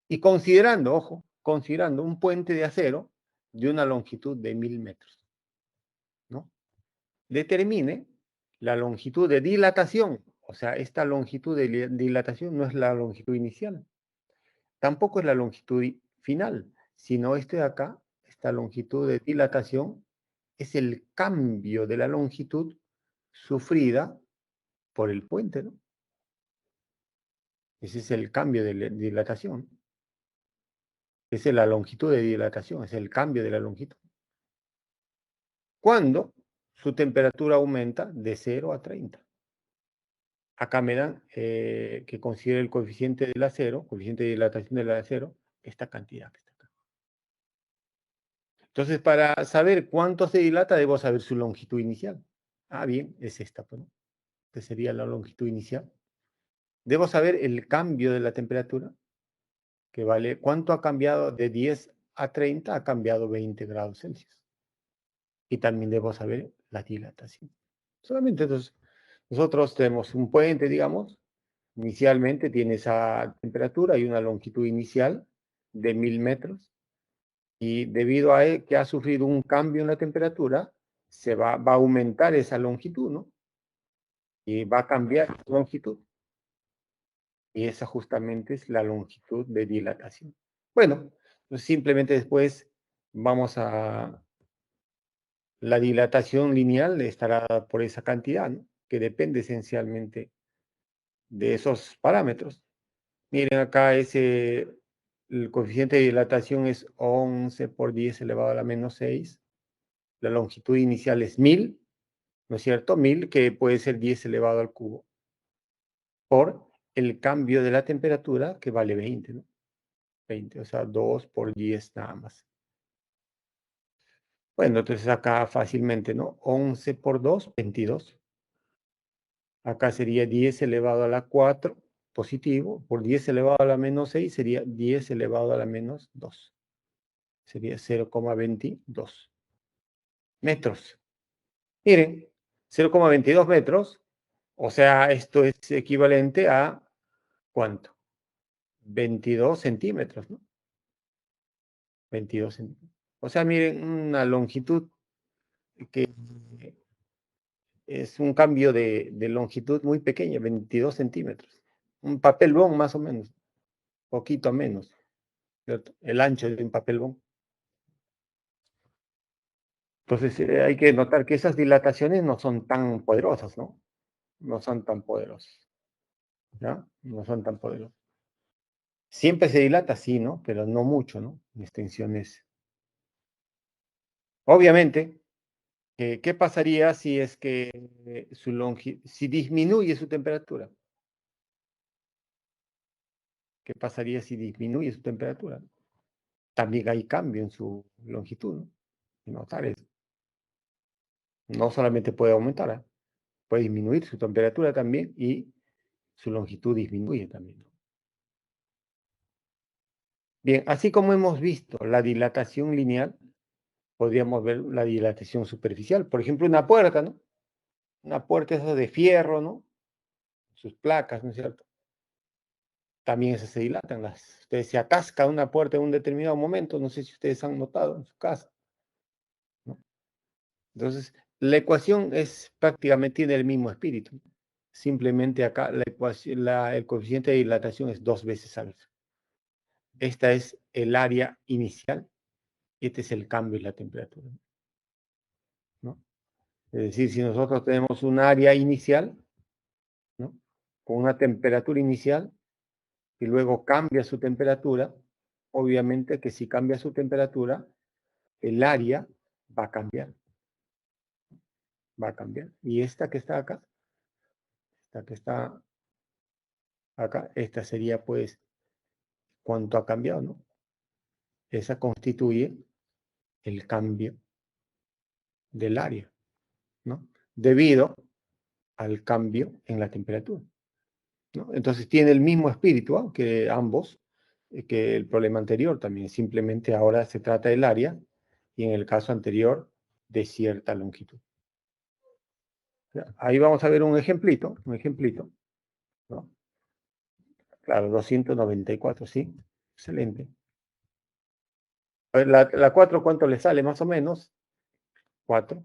Y considerando, ojo, considerando un puente de acero de una longitud de 1000 metros, ¿no? Determine la longitud de dilatación, o sea, esta longitud de dilatación no es la longitud inicial, tampoco es la longitud final, sino de acá, esta longitud de dilatación, es el cambio de la longitud sufrida por el puente, ¿no? Ese es el cambio de dilatación. Esa es la longitud de dilatación, es el cambio de la longitud. Cuando su temperatura aumenta de 0 a 30. Acá me dan que considere el coeficiente del acero, coeficiente de dilatación del acero, esta cantidad que está acá. Entonces, para saber cuánto se dilata, debo saber su longitud inicial. Ah, bien, es esta, pues, ¿no? Esta sería la longitud inicial. Debo saber el cambio de la temperatura, que vale, ¿cuánto ha cambiado de 10 a 30? Ha cambiado 20 grados Celsius. Y también debo saber la dilatación. Solamente entonces, nosotros tenemos un puente, digamos, inicialmente tiene esa temperatura y una longitud inicial de 1000 metros. Y debido a que ha sufrido un cambio en la temperatura, va a aumentar esa longitud, ¿no? Y va a cambiar su longitud. Y esa justamente es la longitud de dilatación. Bueno, pues simplemente después vamos a... La dilatación lineal estará por esa cantidad, ¿no? Que depende esencialmente de esos parámetros. Miren acá el coeficiente de dilatación es 11 por 10 elevado a la menos 6. La longitud inicial es 1000, ¿no es cierto? 1000 que puede ser 10 elevado al cubo por el cambio de la temperatura que vale 20, ¿no? 20, o sea, 2 por 10 nada más. Bueno, entonces acá fácilmente, ¿no? 11 por 2, 22. Acá sería 10 elevado a la 4, positivo, por 10 elevado a la menos 6 sería 10 elevado a la menos 2. Sería 0,22 metros. Miren, 0,22 metros, o sea, esto es equivalente a, ¿cuánto? 22 centímetros, ¿no? 22 centímetros. O sea, miren, una longitud que es un cambio de longitud muy pequeña, 22 centímetros. Un papel bond más o menos, poquito menos, ¿cierto? El ancho de un papel bond. Entonces, hay que notar que esas dilataciones no son tan poderosas, ¿no? No son tan poderosas, ¿ya? No son tan poderosas. Siempre se dilata, sí, ¿no? Pero no mucho, ¿no? En extensiones. Obviamente ¿Qué pasaría si es que si disminuye su temperatura? ¿Qué pasaría si disminuye su temperatura? También hay cambio en su longitud, ¿no? Notar eso. No solamente puede aumentar, ¿eh? Puede disminuir su temperatura también y su longitud disminuye también, ¿no? Bien, así como hemos visto la dilatación lineal, podríamos ver la dilatación superficial. Por ejemplo, una puerta, ¿no? Una puerta esa de fierro, ¿no? Sus placas, ¿no es cierto? También esas se dilatan. Ustedes se atasca una puerta en un determinado momento, no sé si ustedes han notado en su casa, ¿no? Entonces, la ecuación es prácticamente tiene el mismo espíritu. Simplemente acá la ecuación, el coeficiente de dilatación es 2 veces alfa. Esta es el área inicial y este es el cambio en la temperatura, ¿no? Es decir, si nosotros tenemos un área inicial, ¿no? Con una temperatura inicial y luego cambia su temperatura, obviamente que si cambia su temperatura, el área va a cambiar, va a cambiar. Y esta que está acá, esta que está acá, esta sería pues cuánto ha cambiado, ¿no? Esa constituye el cambio del área, ¿no? Debido al cambio en la temperatura, ¿no? Entonces tiene el mismo espíritu, ¿no? Que ambos, que el problema anterior también. Simplemente ahora se trata del área y en el caso anterior de cierta longitud. Ahí vamos a ver un ejemplito, ¿no? Claro, 294, sí. Excelente. A ver, la 4, ¿cuánto le sale más o menos? 4.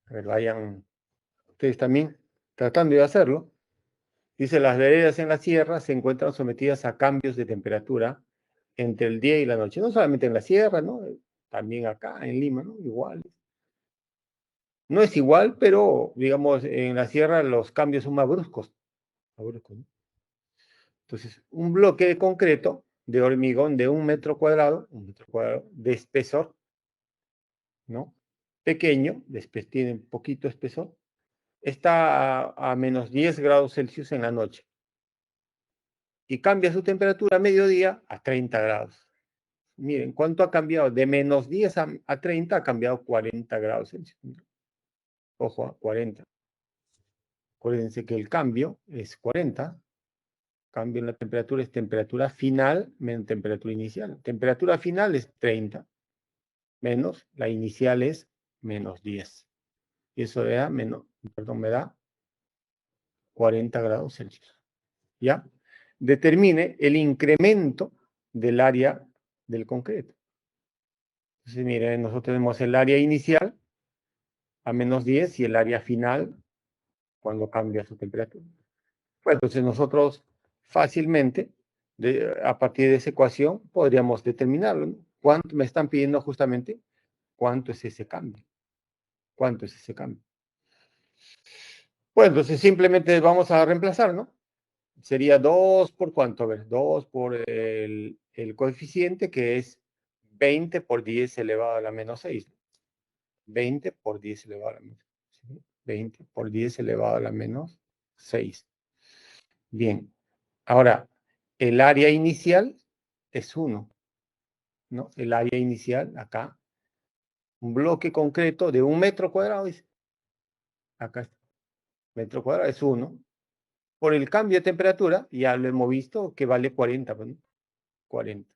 A ver, vayan ustedes también tratando de hacerlo. Dice, las veredas en la sierra se encuentran sometidas a cambios de temperatura entre el día y la noche. No solamente en la sierra, ¿no? También acá en Lima, ¿no? Igual. No es igual, pero digamos, en la sierra los cambios son más bruscos. ¿No? Entonces, un bloque de concreto de hormigón de 1 metro cuadrado, 1 metro cuadrado de espesor, ¿no? Pequeño, tiene poquito espesor, está a menos 10 grados Celsius en la noche y cambia su temperatura a mediodía a 30 grados. Miren, ¿cuánto ha cambiado? De menos 10 a 30 ha cambiado 40 grados Celsius. Ojo, a 40. Acuérdense que el cambio es 40. Cambio en la temperatura es temperatura final menos temperatura inicial. Temperatura final es 30 menos la inicial es menos 10. Y eso me da 40 grados Celsius. ¿Ya? Determine el incremento del área del concreto. Entonces, miren, nosotros tenemos el área inicial a menos 10 y el área final cuando cambia su temperatura. Pues entonces nosotros fácilmente, a partir de esa ecuación, podríamos determinarlo, ¿no? ¿Cuánto me están pidiendo justamente? ¿Cuánto es ese cambio? ¿Cuánto es ese cambio? Pues entonces simplemente vamos a reemplazar, ¿no? Sería 2 por cuánto, a ver, 2 por el coeficiente que es 20 por 10 elevado a la menos 6. 20 por 10 elevado a la menos 6. 20 por 10 elevado a la menos 6. Bien, ahora, el área inicial es 1, ¿no? El área inicial, acá, un bloque concreto de 1 metro cuadrado, dice. Acá está, metro cuadrado es 1. Por el cambio de temperatura, ya lo hemos visto, que vale 40, ¿no? 40.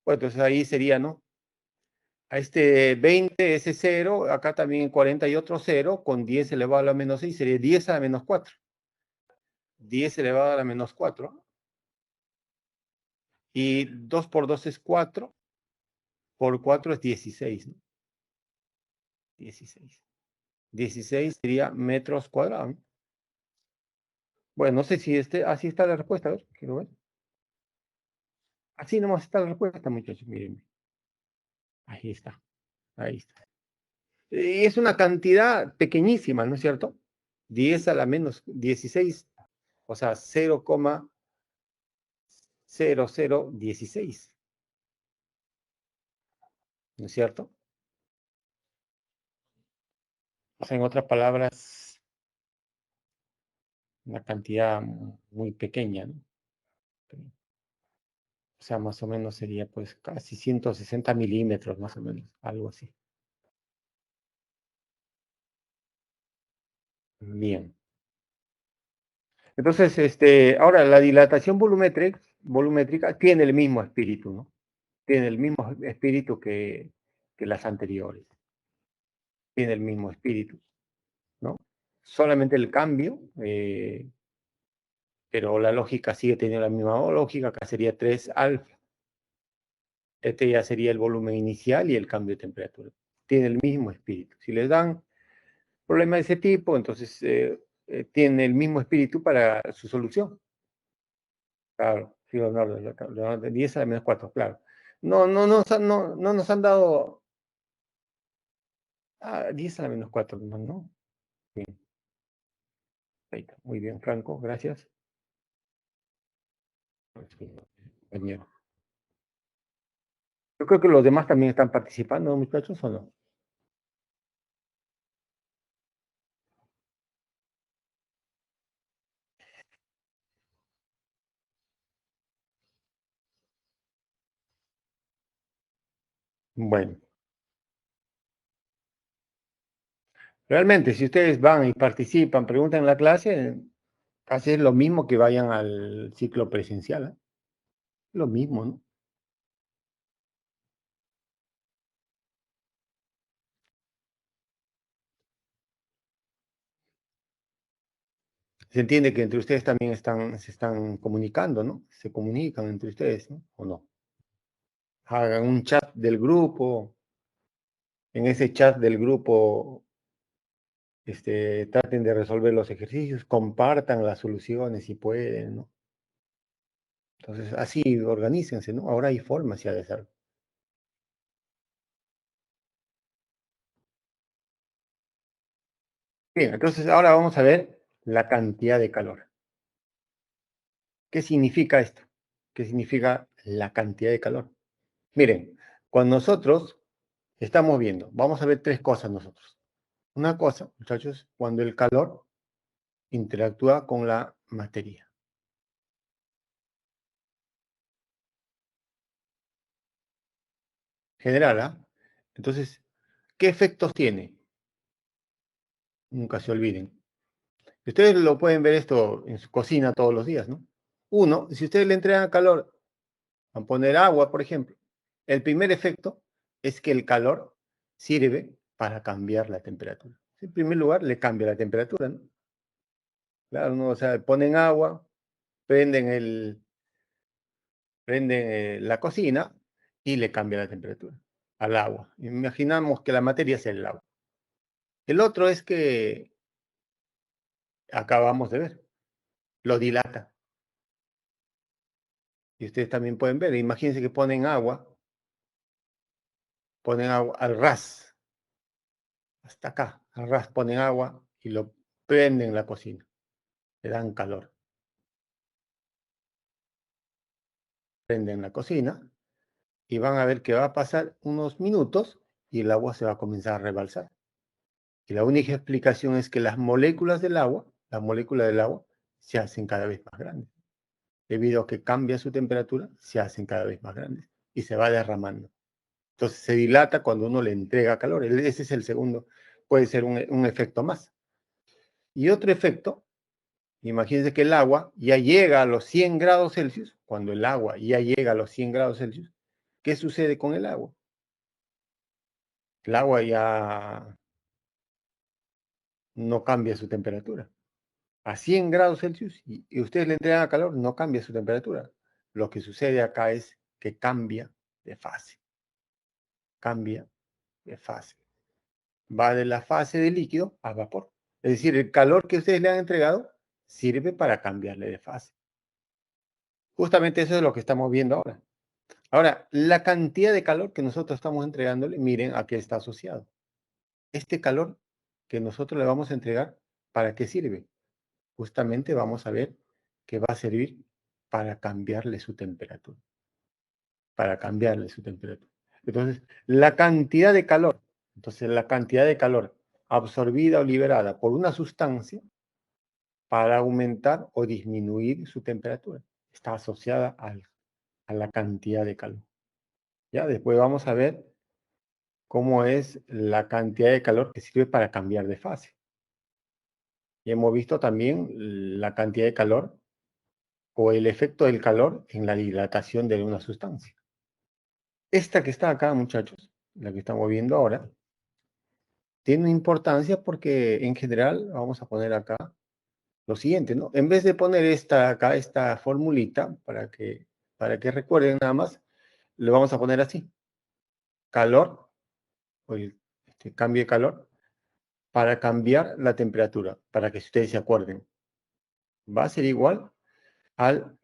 Pues entonces ahí sería, ¿no? A este 20, ese 0, acá también 40 y otro 0, con 10 elevado a la menos 6, sería 10 a la menos 4. 10 elevado a la menos 4. Y 2 por 2 es 4, por 4 es 16, ¿no? 16. 16 sería metros cuadrados, ¿no? Bueno, no sé si así está la respuesta, a ver, quiero ver. Así nomás está la respuesta, muchachos, miren. Ahí está, ahí está. Y es una cantidad pequeñísima, ¿no es cierto? 10 a la menos 16, o sea, 0,0016, ¿no es cierto? O sea, en otras palabras, una cantidad muy pequeña, ¿no? O sea, más o menos sería pues casi 160 milímetros, más o menos, algo así. Bien. Entonces, ahora la dilatación volumétrica tiene el mismo espíritu, ¿no? Tiene el mismo espíritu que las anteriores. Tiene el mismo espíritu, ¿no? Solamente el cambio, pero la lógica sigue teniendo la misma lógica, acá sería 3 alfa. Este ya sería el volumen inicial y el cambio de temperatura. Tiene el mismo espíritu. Si les dan problemas de ese tipo, entonces tiene el mismo espíritu para su solución. Claro, sí, Leonardo, 10 a la menos 4, claro. No nos han dado 10 a la menos 4, ¿no? Bien, ahí está. Muy bien, Franco, gracias. Compañero. Yo creo que los demás también están participando, muchachos, ¿o no? Bueno, realmente, si ustedes van y participan, preguntan en la clase, casi es lo mismo que vayan al ciclo presencial, ¿eh? Lo mismo, ¿no? Se entiende que entre ustedes también se están comunicando, ¿no? Se comunican entre ustedes, ¿no? ¿O no? Hagan un chat del grupo. En ese chat del grupo, traten de resolver los ejercicios, compartan las soluciones si pueden, ¿no? Entonces, así organícense, ¿no? Ahora hay formas ya de hacerlo. Bien, entonces ahora vamos a ver la cantidad de calor. ¿Qué significa esto? ¿Qué significa la cantidad de calor? Miren, cuando nosotros estamos viendo, vamos a ver tres cosas nosotros. Una cosa, muchachos, cuando el calor interactúa con la materia. General, ¿ah? Entonces, ¿qué efectos tiene? Nunca se olviden. Ustedes lo pueden ver esto en su cocina todos los días, ¿no? Uno, si ustedes le entregan calor, van a poner agua, por ejemplo, el primer efecto es que el calor sirve para cambiar la temperatura. En primer lugar, le cambia la temperatura, ¿no? Claro, ¿no? O sea, ponen agua, prenden, la cocina y le cambia la temperatura al agua. Imaginamos que la materia es el agua. El otro es que acabamos de ver, lo dilata. Y ustedes también pueden ver, imagínense que ponen agua al ras, hasta acá, al ras ponen agua y lo prenden en la cocina, le dan calor, prenden la cocina y van a ver que va a pasar unos minutos y el agua se va a comenzar a rebalsar. Y la única explicación es que las moléculas del agua, se hacen cada vez más grandes. Debido a que cambia su temperatura, se hacen cada vez más grandes y se va derramando. Entonces se dilata cuando uno le entrega calor. Ese es el segundo, puede ser un efecto más. Y otro efecto, imagínense que el agua ya llega a los 100 grados Celsius. Cuando el agua ya llega a los 100 grados Celsius, ¿qué sucede con el agua? El agua ya no cambia su temperatura. A 100 grados Celsius y ustedes le entregan calor, no cambia su temperatura. Lo que sucede acá es que cambia de fase. Cambia de fase. Va de la fase de líquido a vapor. Es decir, el calor que ustedes le han entregado sirve para cambiarle de fase. Justamente eso es lo que estamos viendo ahora. Ahora, la cantidad de calor que nosotros estamos entregándole, miren a qué está asociado. Este calor que nosotros le vamos a entregar, ¿para qué sirve? Justamente vamos a ver que va a servir para cambiarle su temperatura. Para cambiarle su temperatura. Entonces, la cantidad de calor. Entonces, la cantidad de calor absorbida o liberada por una sustancia para aumentar o disminuir su temperatura. Está asociada a la cantidad de calor. Ya, después vamos a ver cómo es la cantidad de calor que sirve para cambiar de fase. Y hemos visto también la cantidad de calor o el efecto del calor en la dilatación de una sustancia. Esta que está acá, muchachos, la que estamos viendo ahora, tiene importancia porque en general, vamos a poner acá lo siguiente, ¿no? En vez de poner esta acá, esta formulita, para que recuerden nada más, lo vamos a poner así. Calor, o cambio de calor, para cambiar la temperatura, para que ustedes se acuerden. Va a ser igual al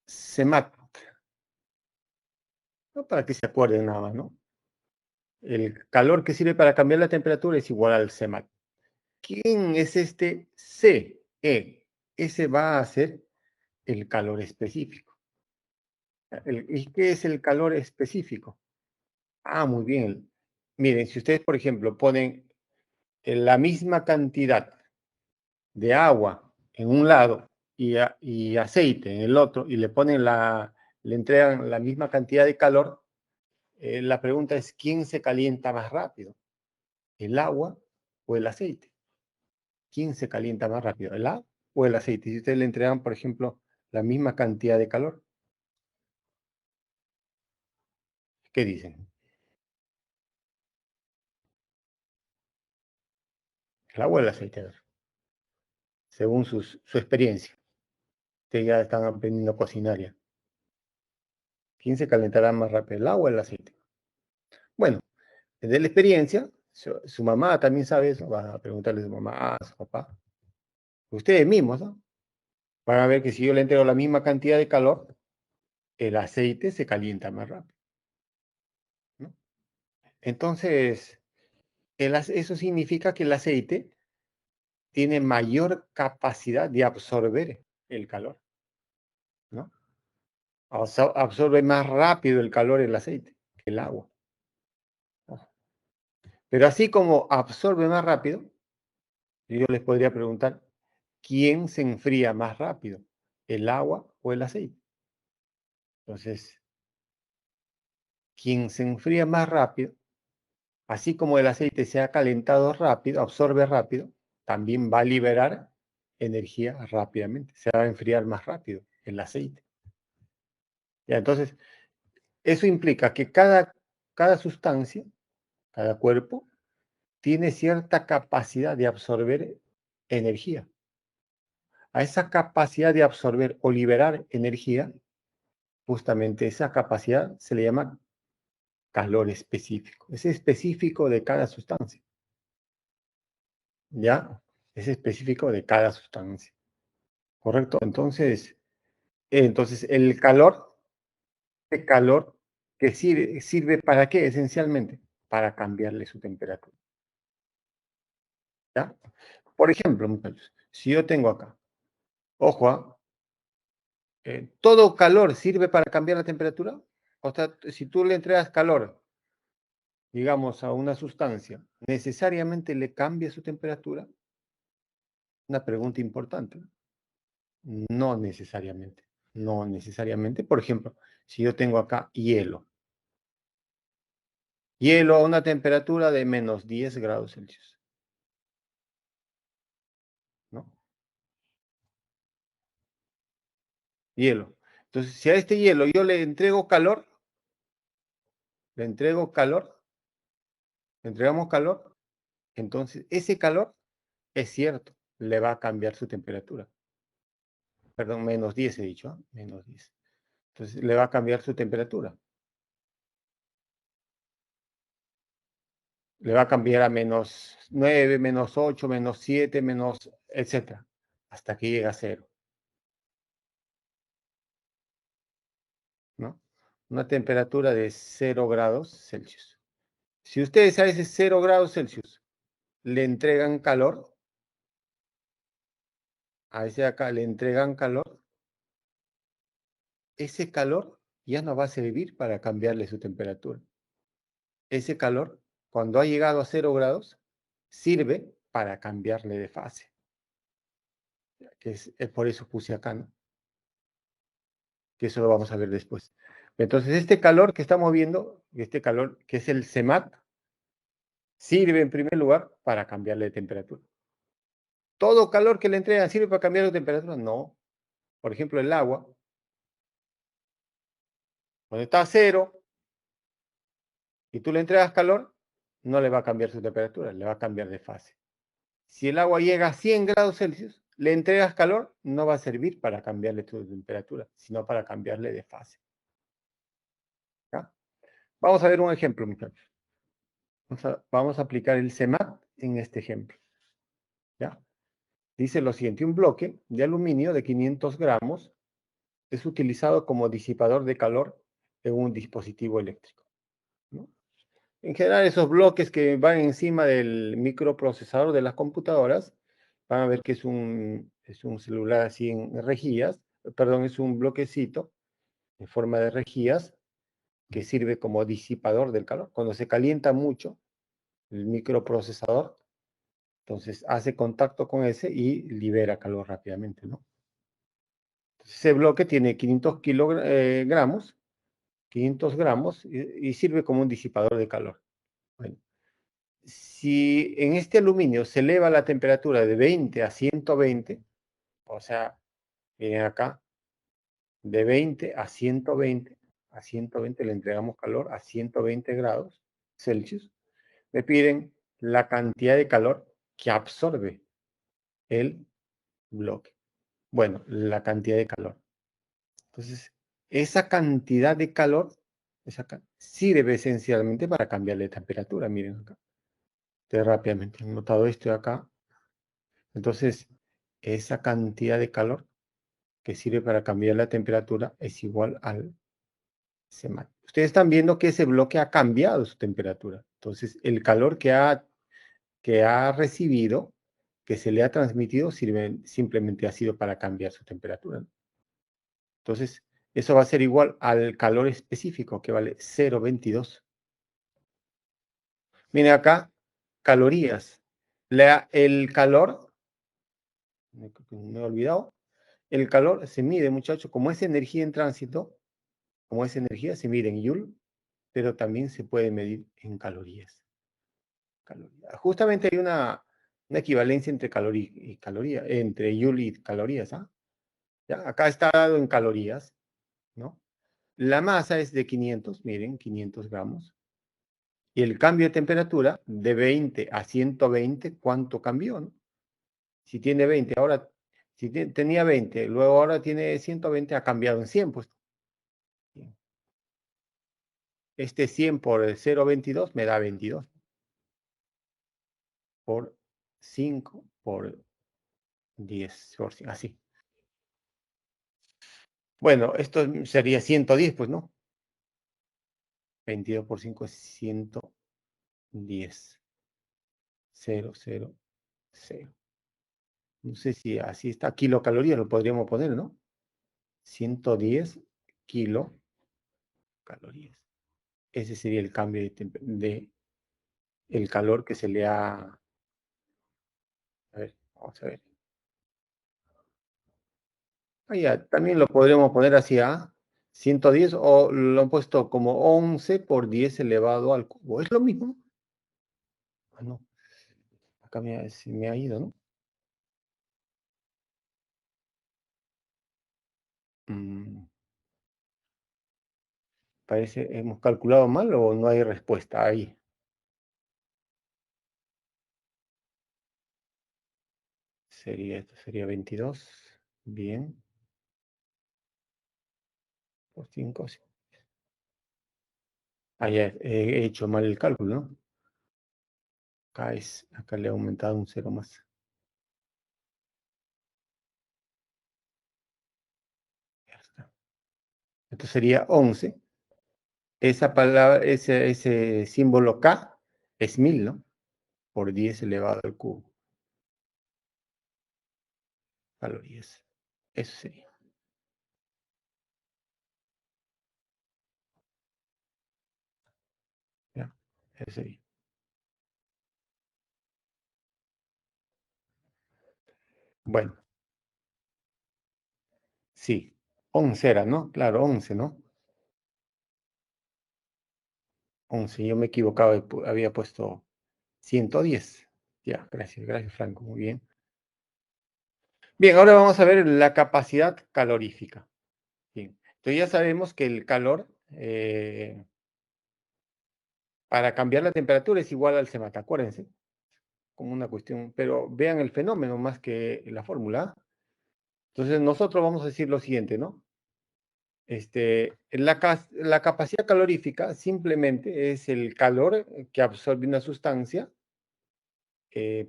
CEMAT, ¿no? Para que se acuerden nada más, ¿no? El calor que sirve para cambiar la temperatura es igual al CEMAT. ¿Quién es este C? Ese va a ser el calor específico. ¿Y qué es el calor específico? Ah, muy bien. Miren, si ustedes, por ejemplo, ponen la misma cantidad de agua en un lado y aceite en el otro, y le entregan la misma cantidad de calor, la pregunta es, ¿quién se calienta más rápido? ¿El agua o el aceite? ¿Quién se calienta más rápido? ¿El agua o el aceite? Si ustedes le entregan, por ejemplo, la misma cantidad de calor, ¿qué dicen? ¿El agua o el aceite? A ver, según su experiencia. Ustedes ya están aprendiendo a cocinar ya. ¿Quién se calentará más rápido, el agua o el aceite? Bueno, desde la experiencia, su mamá también sabe eso, va a preguntarle a su mamá, a su papá. Ustedes mismos, ¿no? Van a ver que si yo le entrego la misma cantidad de calor, el aceite se calienta más rápido, ¿no? Entonces, eso significa que el aceite tiene mayor capacidad de absorber el calor, ¿no? Absorbe más rápido el calor el aceite que el agua, ¿no? Pero así como absorbe más rápido, yo les podría preguntar, ¿quién se enfría más rápido? ¿El agua o el aceite? Entonces, quien se enfría más rápido, así como el aceite se ha calentado rápido, absorbe rápido, también va a liberar energía rápidamente. Se va a enfriar más rápido el aceite. Ya, entonces, eso implica que cada sustancia, cada cuerpo, tiene cierta capacidad de absorber energía. A esa capacidad de absorber o liberar energía, justamente esa capacidad se le llama calor específico. Es específico de cada sustancia, ¿ya? Es específico de cada sustancia, ¿correcto? Entonces el calor que sirve ¿para qué? Esencialmente, para cambiarle su temperatura, ¿ya? Por ejemplo, muchachos, si yo tengo acá, ojo, ¿todo calor sirve para cambiar la temperatura? O sea, si tú le entregas calor, digamos, a una sustancia, ¿necesariamente le cambia su temperatura? Una pregunta importante. No necesariamente. No necesariamente. Por ejemplo, si yo tengo acá hielo a una temperatura de menos 10 grados Celsius, ¿no? Hielo. Entonces, si a este hielo yo le entrego calor, le entregamos calor, entonces ese calor es cierto, le va a cambiar su temperatura. Perdón, menos 10 he dicho, ¿ah? Menos 10. Entonces, le va a cambiar su temperatura. Le va a cambiar a menos 9, menos 8, menos 7, menos, etcétera, hasta que llegue a cero, ¿no? Una temperatura de 0 grados Celsius. Si ustedes a ese 0 grados Celsius le entregan calor, a ese acá le entregan calor, ese calor ya no va a servir para cambiarle su temperatura. Ese calor cuando ha llegado a 0 grados, sirve para cambiarle de fase. Que es por eso puse acá, ¿no? Que eso lo vamos a ver después. Entonces, este calor que estamos viendo, este calor que es el CEMAT, sirve en primer lugar para cambiarle de temperatura. ¿Todo calor que le entregan sirve para cambiar de temperatura? No. Por ejemplo, el agua, cuando está a 0 y tú le entregas calor, no le va a cambiar su temperatura, le va a cambiar de fase. Si el agua llega a 100 grados Celsius, le entregas calor, no va a servir para cambiarle su temperatura, sino para cambiarle de fase. ¿Ya? Vamos a ver un ejemplo, muchachos. Vamos a aplicar el CEMAT en este ejemplo. ¿Ya? Dice lo siguiente, un bloque de aluminio de 500 gramos es utilizado como disipador de calor en un dispositivo eléctrico, ¿no? En general, esos bloques que van encima del microprocesador de las computadoras, van a ver que es un celular así en rejillas, perdón, es un bloquecito en forma de rejillas que sirve como disipador del calor. Cuando se calienta mucho el microprocesador, entonces hace contacto con ese y libera calor rápidamente, ¿no? Ese bloque tiene 500 gramos, 500 gramos y sirve como un disipador de calor. Bueno, si en este aluminio se eleva la temperatura de 20 a 120, o sea, miren acá, de 20 a 120 le entregamos calor a 120 grados Celsius, me piden la cantidad de calor que absorbe el bloque. Bueno, la cantidad de calor. Entonces, esa cantidad de calor sirve esencialmente para cambiarle de temperatura. Miren acá. Ustedes rápidamente han notado esto de acá. Entonces, esa cantidad de calor que sirve para cambiar la temperatura es igual al CEMAT. Ustedes están viendo que ese bloque ha cambiado su temperatura. Entonces, el calor que ha recibido, que se le ha transmitido, simplemente ha sido para cambiar su temperatura, ¿no? Entonces, eso va a ser igual al calor específico, que vale 0,22. Miren acá, calorías. El calor, me he olvidado, el calor se mide, muchachos, como es energía en tránsito, como es energía, se mide en Joule, pero también se puede medir en calorías. Justamente hay una equivalencia entre caloría, entre Joule y calorías, ¿ah? ¿Ya? Acá está dado en calorías, ¿no? La masa es de 500, miren, 500 gramos. Y el cambio de temperatura de 20 a 120, ¿cuánto cambió, no? Si tiene 20, ahora, si tenía 20, luego ahora tiene 120, ha cambiado en 100, pues. Este 100 por 0,22 me da 22. Por 5 por 10, así. Bueno, esto sería 110, pues, ¿no? 22 por 5 es 110. 0, 0, 0. No sé si así está. Kilocalorías lo podríamos poner, ¿no? 110 kilocalorías. Ese sería el cambio de el calor que se le ha... A ver, vamos a ver. Ah, ya, también lo podríamos poner así a 110 o lo han puesto como 11 por 10 elevado al cubo. Es lo mismo. Ah, no. Acá se me ha ido, ¿no? Mm, parece, hemos calculado mal o no hay respuesta ahí. Esto sería 22. Bien. Por 5. Sí. Ah, ya, he hecho mal el cálculo, ¿no? Acá le he aumentado un cero más. Ya está. Esto sería 11. Esa palabra, ese símbolo K es 1000, ¿no? Por 10 elevado al cubo. Calorías. Eso sería. ¿Ya? Eso sería. Bueno, sí, 11 era, ¿no? Claro, 11, ¿no? 11. Yo me he equivocado, había puesto 110. Ya, gracias, gracias, Franco, muy bien. Bien, ahora vamos a ver la capacidad calorífica. Bien, entonces ya sabemos que el calor, para cambiar la temperatura es igual al CEMAT, acuérdense, como una cuestión, pero vean el fenómeno más que la fórmula. Entonces nosotros vamos a decir lo siguiente, ¿no? La capacidad calorífica simplemente es el calor que absorbe una sustancia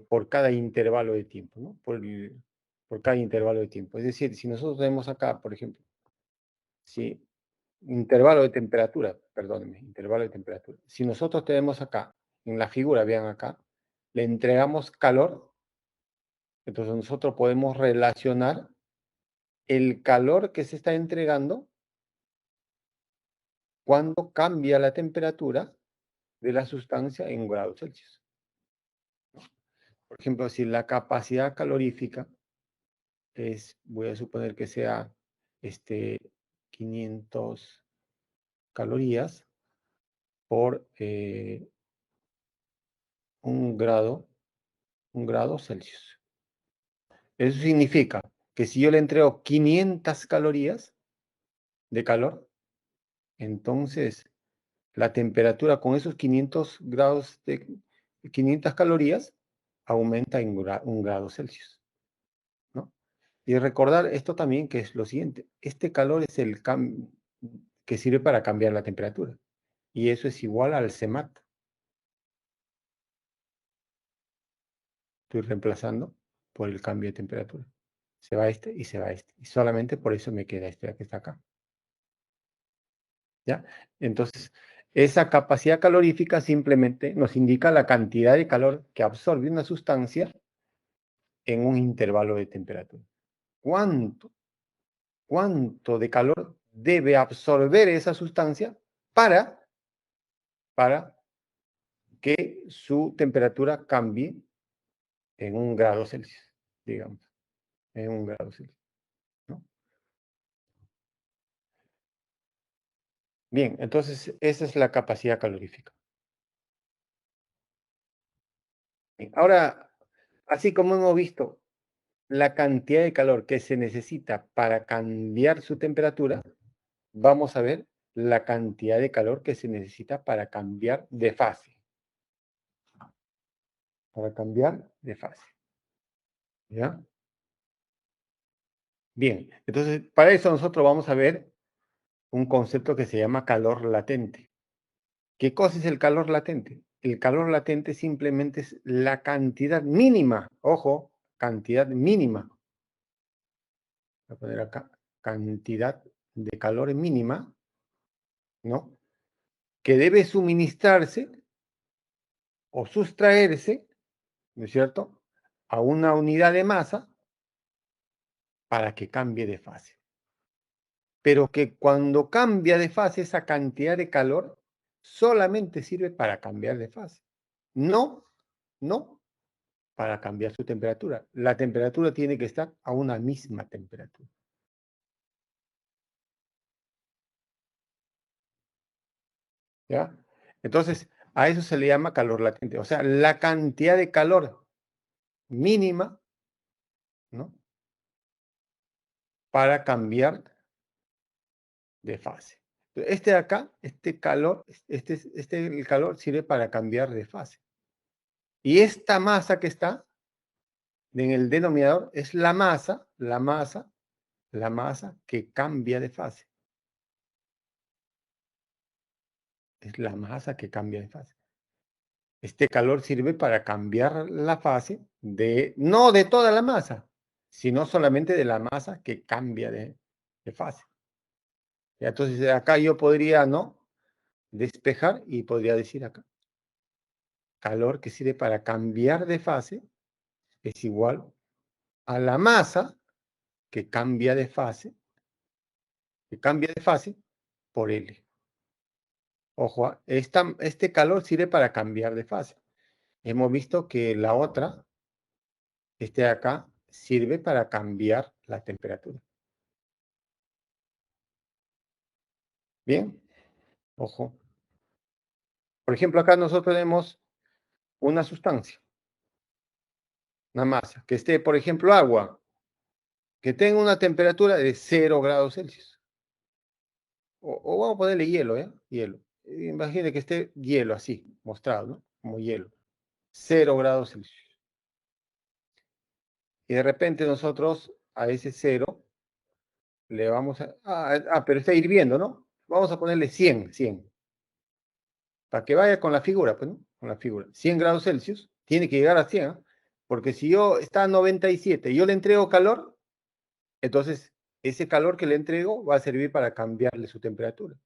por cada intervalo de tiempo, ¿no? Por cada intervalo de tiempo. Es decir, si nosotros tenemos acá, por ejemplo, si intervalo de temperatura, perdónenme, intervalo de temperatura. Si nosotros tenemos acá, en la figura, vean acá, le entregamos calor, entonces nosotros podemos relacionar el calor que se está entregando cuando cambia la temperatura de la sustancia en grados Celsius. Por ejemplo, si la capacidad calorífica es, voy a suponer que sea 500 calorías por un grado, un grado Celsius. Eso significa que si yo le entrego 500 calorías de calor, entonces la temperatura con esos 500 grados de 500 calorías aumenta en un grado Celsius, ¿no? Y recordar esto también, que es lo siguiente: este calor es el que sirve para cambiar la temperatura, y eso es igual al CEMAT. Estoy reemplazando por el cambio de temperatura. Se va este y se va este, y solamente por eso me queda este que está acá, ¿ya? Entonces, esa capacidad calorífica simplemente nos indica la cantidad de calor que absorbe una sustancia en un intervalo de temperatura. ¿Cuánto, cuánto de calor debe absorber esa sustancia para, para que su temperatura cambie en un grado Celsius, digamos, en un grado Celsius, ¿no? Bien, entonces esa es la capacidad calorífica. Bien, ahora, así como hemos visto la cantidad de calor que se necesita para cambiar su temperatura, vamos a ver la cantidad de calor que se necesita para cambiar de fase. Para cambiar de fase, ¿ya? Bien, entonces para eso nosotros vamos a ver un concepto que se llama calor latente. ¿Qué cosa es el calor latente? El calor latente simplemente es la cantidad mínima, ojo, cantidad mínima. Voy a poner acá, cantidad de calor mínima, ¿no? Que debe suministrarse o sustraerse, ¿no es cierto?, a una unidad de masa para que cambie de fase. Pero que cuando cambia de fase, esa cantidad de calor solamente sirve para cambiar de fase. No, no para cambiar su temperatura. La temperatura tiene que estar a una misma temperatura. ¿Ya? Entonces, a eso se le llama calor latente. O sea, la cantidad de calor mínima, ¿no?, para cambiar de fase. Este de acá, este calor, el calor sirve para cambiar de fase. Y esta masa que está en el denominador es la masa que cambia de fase. Es la masa que cambia de fase. Este calor sirve para cambiar la fase no de toda la masa, sino solamente de la masa que cambia de fase. Y entonces acá yo podría, ¿no?, despejar y podría decir acá, calor que sirve para cambiar de fase es igual a la masa que cambia de fase, por L. Ojo, este calor sirve para cambiar de fase. Hemos visto que la otra, este de acá, sirve para cambiar la temperatura. Bien, ojo. Por ejemplo, acá nosotros tenemos una sustancia, una masa, que esté, por ejemplo, agua, que tenga una temperatura de 0 °C. O vamos a ponerle hielo, ¿eh? Hielo. Imagine que esté hielo así, mostrado, ¿no? Como hielo. 0 °C. Y de repente nosotros a ese cero le vamos a... pero está hirviendo, ¿no? Vamos a ponerle 100, para que vaya con la figura, pues, ¿no? Con la figura. 100 °C, tiene que llegar a 100, ¿ah? Porque si yo está a 97 y yo le entrego calor, entonces ese calor que le entrego va a servir para cambiarle su temperatura.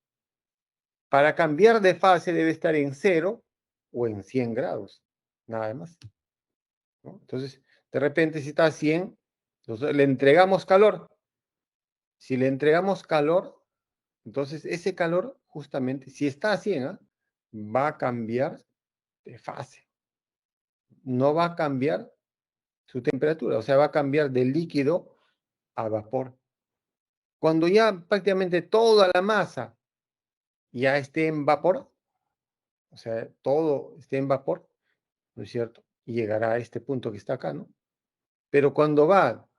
Para cambiar de fase debe estar en 0 o en 100 grados, nada más, ¿no? Entonces, de repente si está a 100, entonces le entregamos calor. Si le entregamos calor, entonces ese calor justamente, si está a 100, ¿ah?, va a cambiar de fase. No va a cambiar su temperatura, o sea, va a cambiar de líquido a vapor. Cuando ya prácticamente toda la masa ya esté en vapor, o sea, todo esté en vapor, ¿no es cierto? Y llegará a este punto que está acá, ¿no? Pero cuando va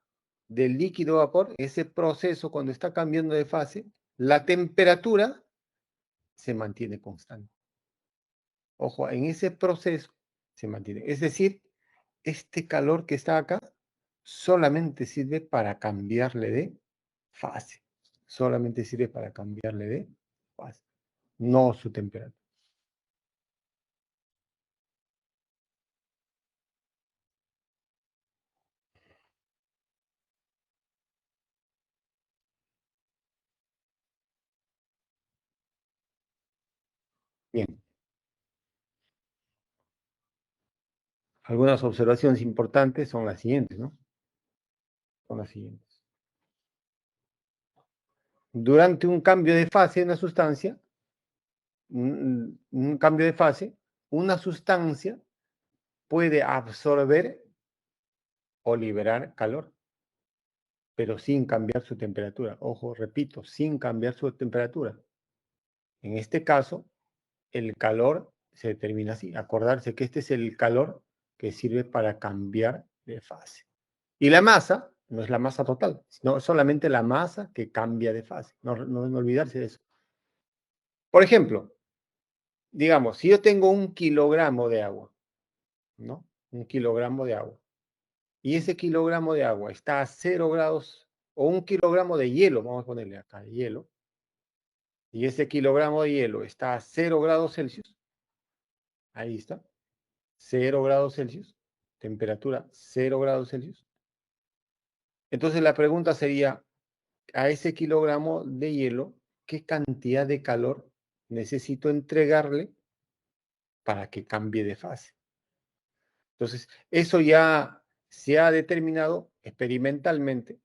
del líquido a vapor, ese proceso, cuando está cambiando de fase, la temperatura se mantiene constante. Ojo, en ese proceso se mantiene. Es decir, este calor que está acá solamente sirve para cambiarle de fase. Solamente sirve para cambiarle de fase, no su temperatura. Bien, algunas observaciones importantes son las siguientes, ¿no? Son las siguientes. Durante un cambio de fase en la sustancia, un cambio de fase, una sustancia puede absorber o liberar calor, pero sin cambiar su temperatura. Ojo, repito, sin cambiar su temperatura. En este caso, el calor se determina así. Acordarse que este es el calor que sirve para cambiar de fase. Y la masa no es la masa total, sino solamente la masa que cambia de fase. No olvidarse de eso. Por ejemplo, digamos, si yo tengo 1 kilogramo de agua, ¿no? 1 kilogramo de agua. Y ese kilogramo de agua está a 0 grados, o 1 kilogramo de hielo, vamos a ponerle acá, hielo. Y ese kilogramo de hielo está a 0 °C. Ahí está. 0 °C. Temperatura 0 °C. Entonces la pregunta sería, a ese kilogramo de hielo, ¿qué cantidad de calor necesito entregarle para que cambie de fase? Entonces, eso ya se ha determinado experimentalmente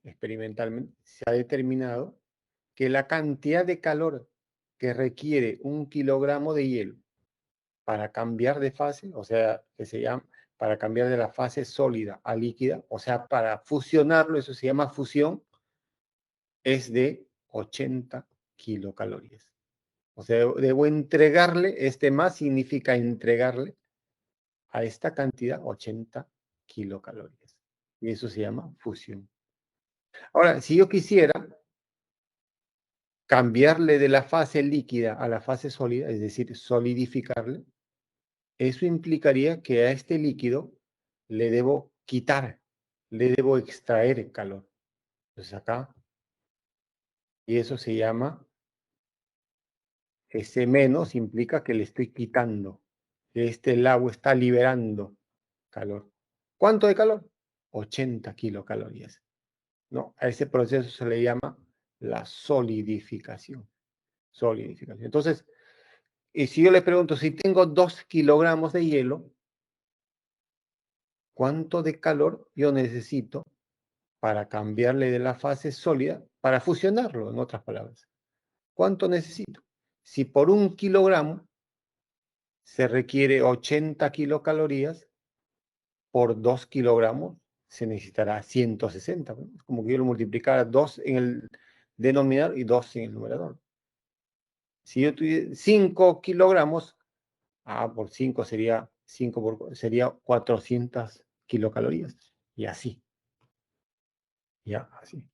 se ha determinado que la cantidad de calor que requiere 1 kilogramo de hielo para cambiar de fase, o sea, que se llama, para cambiar de la fase sólida a líquida, o sea, para fusionarlo, eso se llama fusión, es de 80 kilocalorías. O sea, debo entregarle, este más significa entregarle a esta cantidad 80 kilocalorías. Y eso se llama fusión. Ahora, si yo quisiera cambiarle de la fase líquida a la fase sólida, es decir, solidificarle, eso implicaría que a este líquido le debo quitar, le debo extraer calor. Entonces acá, y eso se llama, ese menos implica que le estoy quitando, que el agua está liberando calor. ¿Cuánto de calor? 80 kilocalorías. No, a ese proceso se le llama la solidificación. Solidificación. Entonces, y si yo le pregunto, si tengo 2 kilogramos de hielo, ¿cuánto de calor yo necesito para cambiarle de la fase sólida, para fusionarlo, en otras palabras? ¿Cuánto necesito? Si por 1 kilogramo se requiere 80 kilocalorías, por 2 kilogramos se necesitará 160. ¿No? Es como que yo lo multiplicara 2 en el denominador y 2 en el numerador. Si yo tuviera 5 kilogramos, por 5 sería 400 kilocalorías. Y así, ya, así.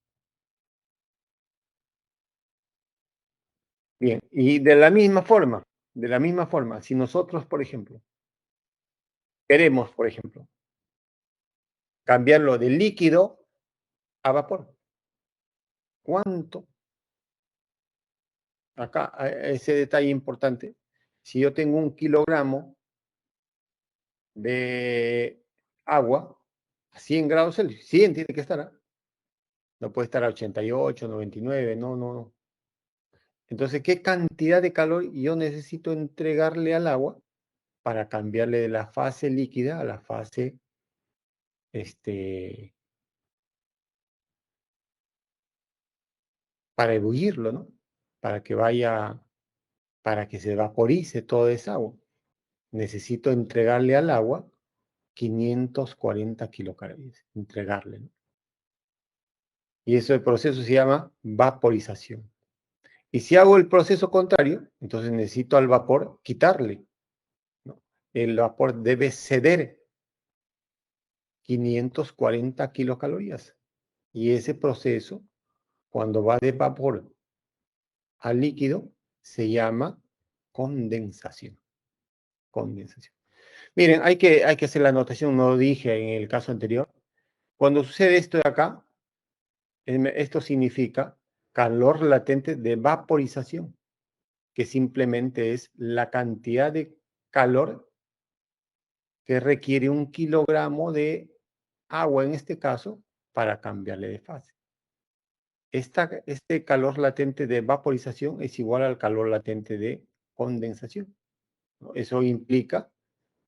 Bien, y de la misma forma, si nosotros, por ejemplo, queremos, por ejemplo, cambiarlo de líquido a vapor, ¿cuánto? Acá, ese detalle importante. Si yo tengo 1 kilogramo de agua a 100 grados Celsius, 100 tiene que estar, no puede estar a 88, 99, no, no, no. Entonces, ¿qué cantidad de calor yo necesito entregarle al agua para cambiarle de la fase líquida a la fase, para ebullirlo, ¿no? Para que vaya, para que se vaporice toda esa agua. Necesito entregarle al agua 540 kilocalorías, entregarle, ¿no? Y eso el proceso se llama vaporización. Y si hago el proceso contrario, entonces necesito al vapor quitarle, ¿no? El vapor debe ceder 540 kilocalorías. Y ese proceso, cuando va de vapor a líquido, se llama condensación. Condensación. Miren, hay que hacer la anotación, no lo dije en el caso anterior. Cuando sucede esto de acá, esto significa calor latente de vaporización, que simplemente es la cantidad de calor que requiere 1 kilogramo de agua, en este caso, para cambiarle de fase. Este calor latente de vaporización es igual al calor latente de condensación, ¿no? Eso implica,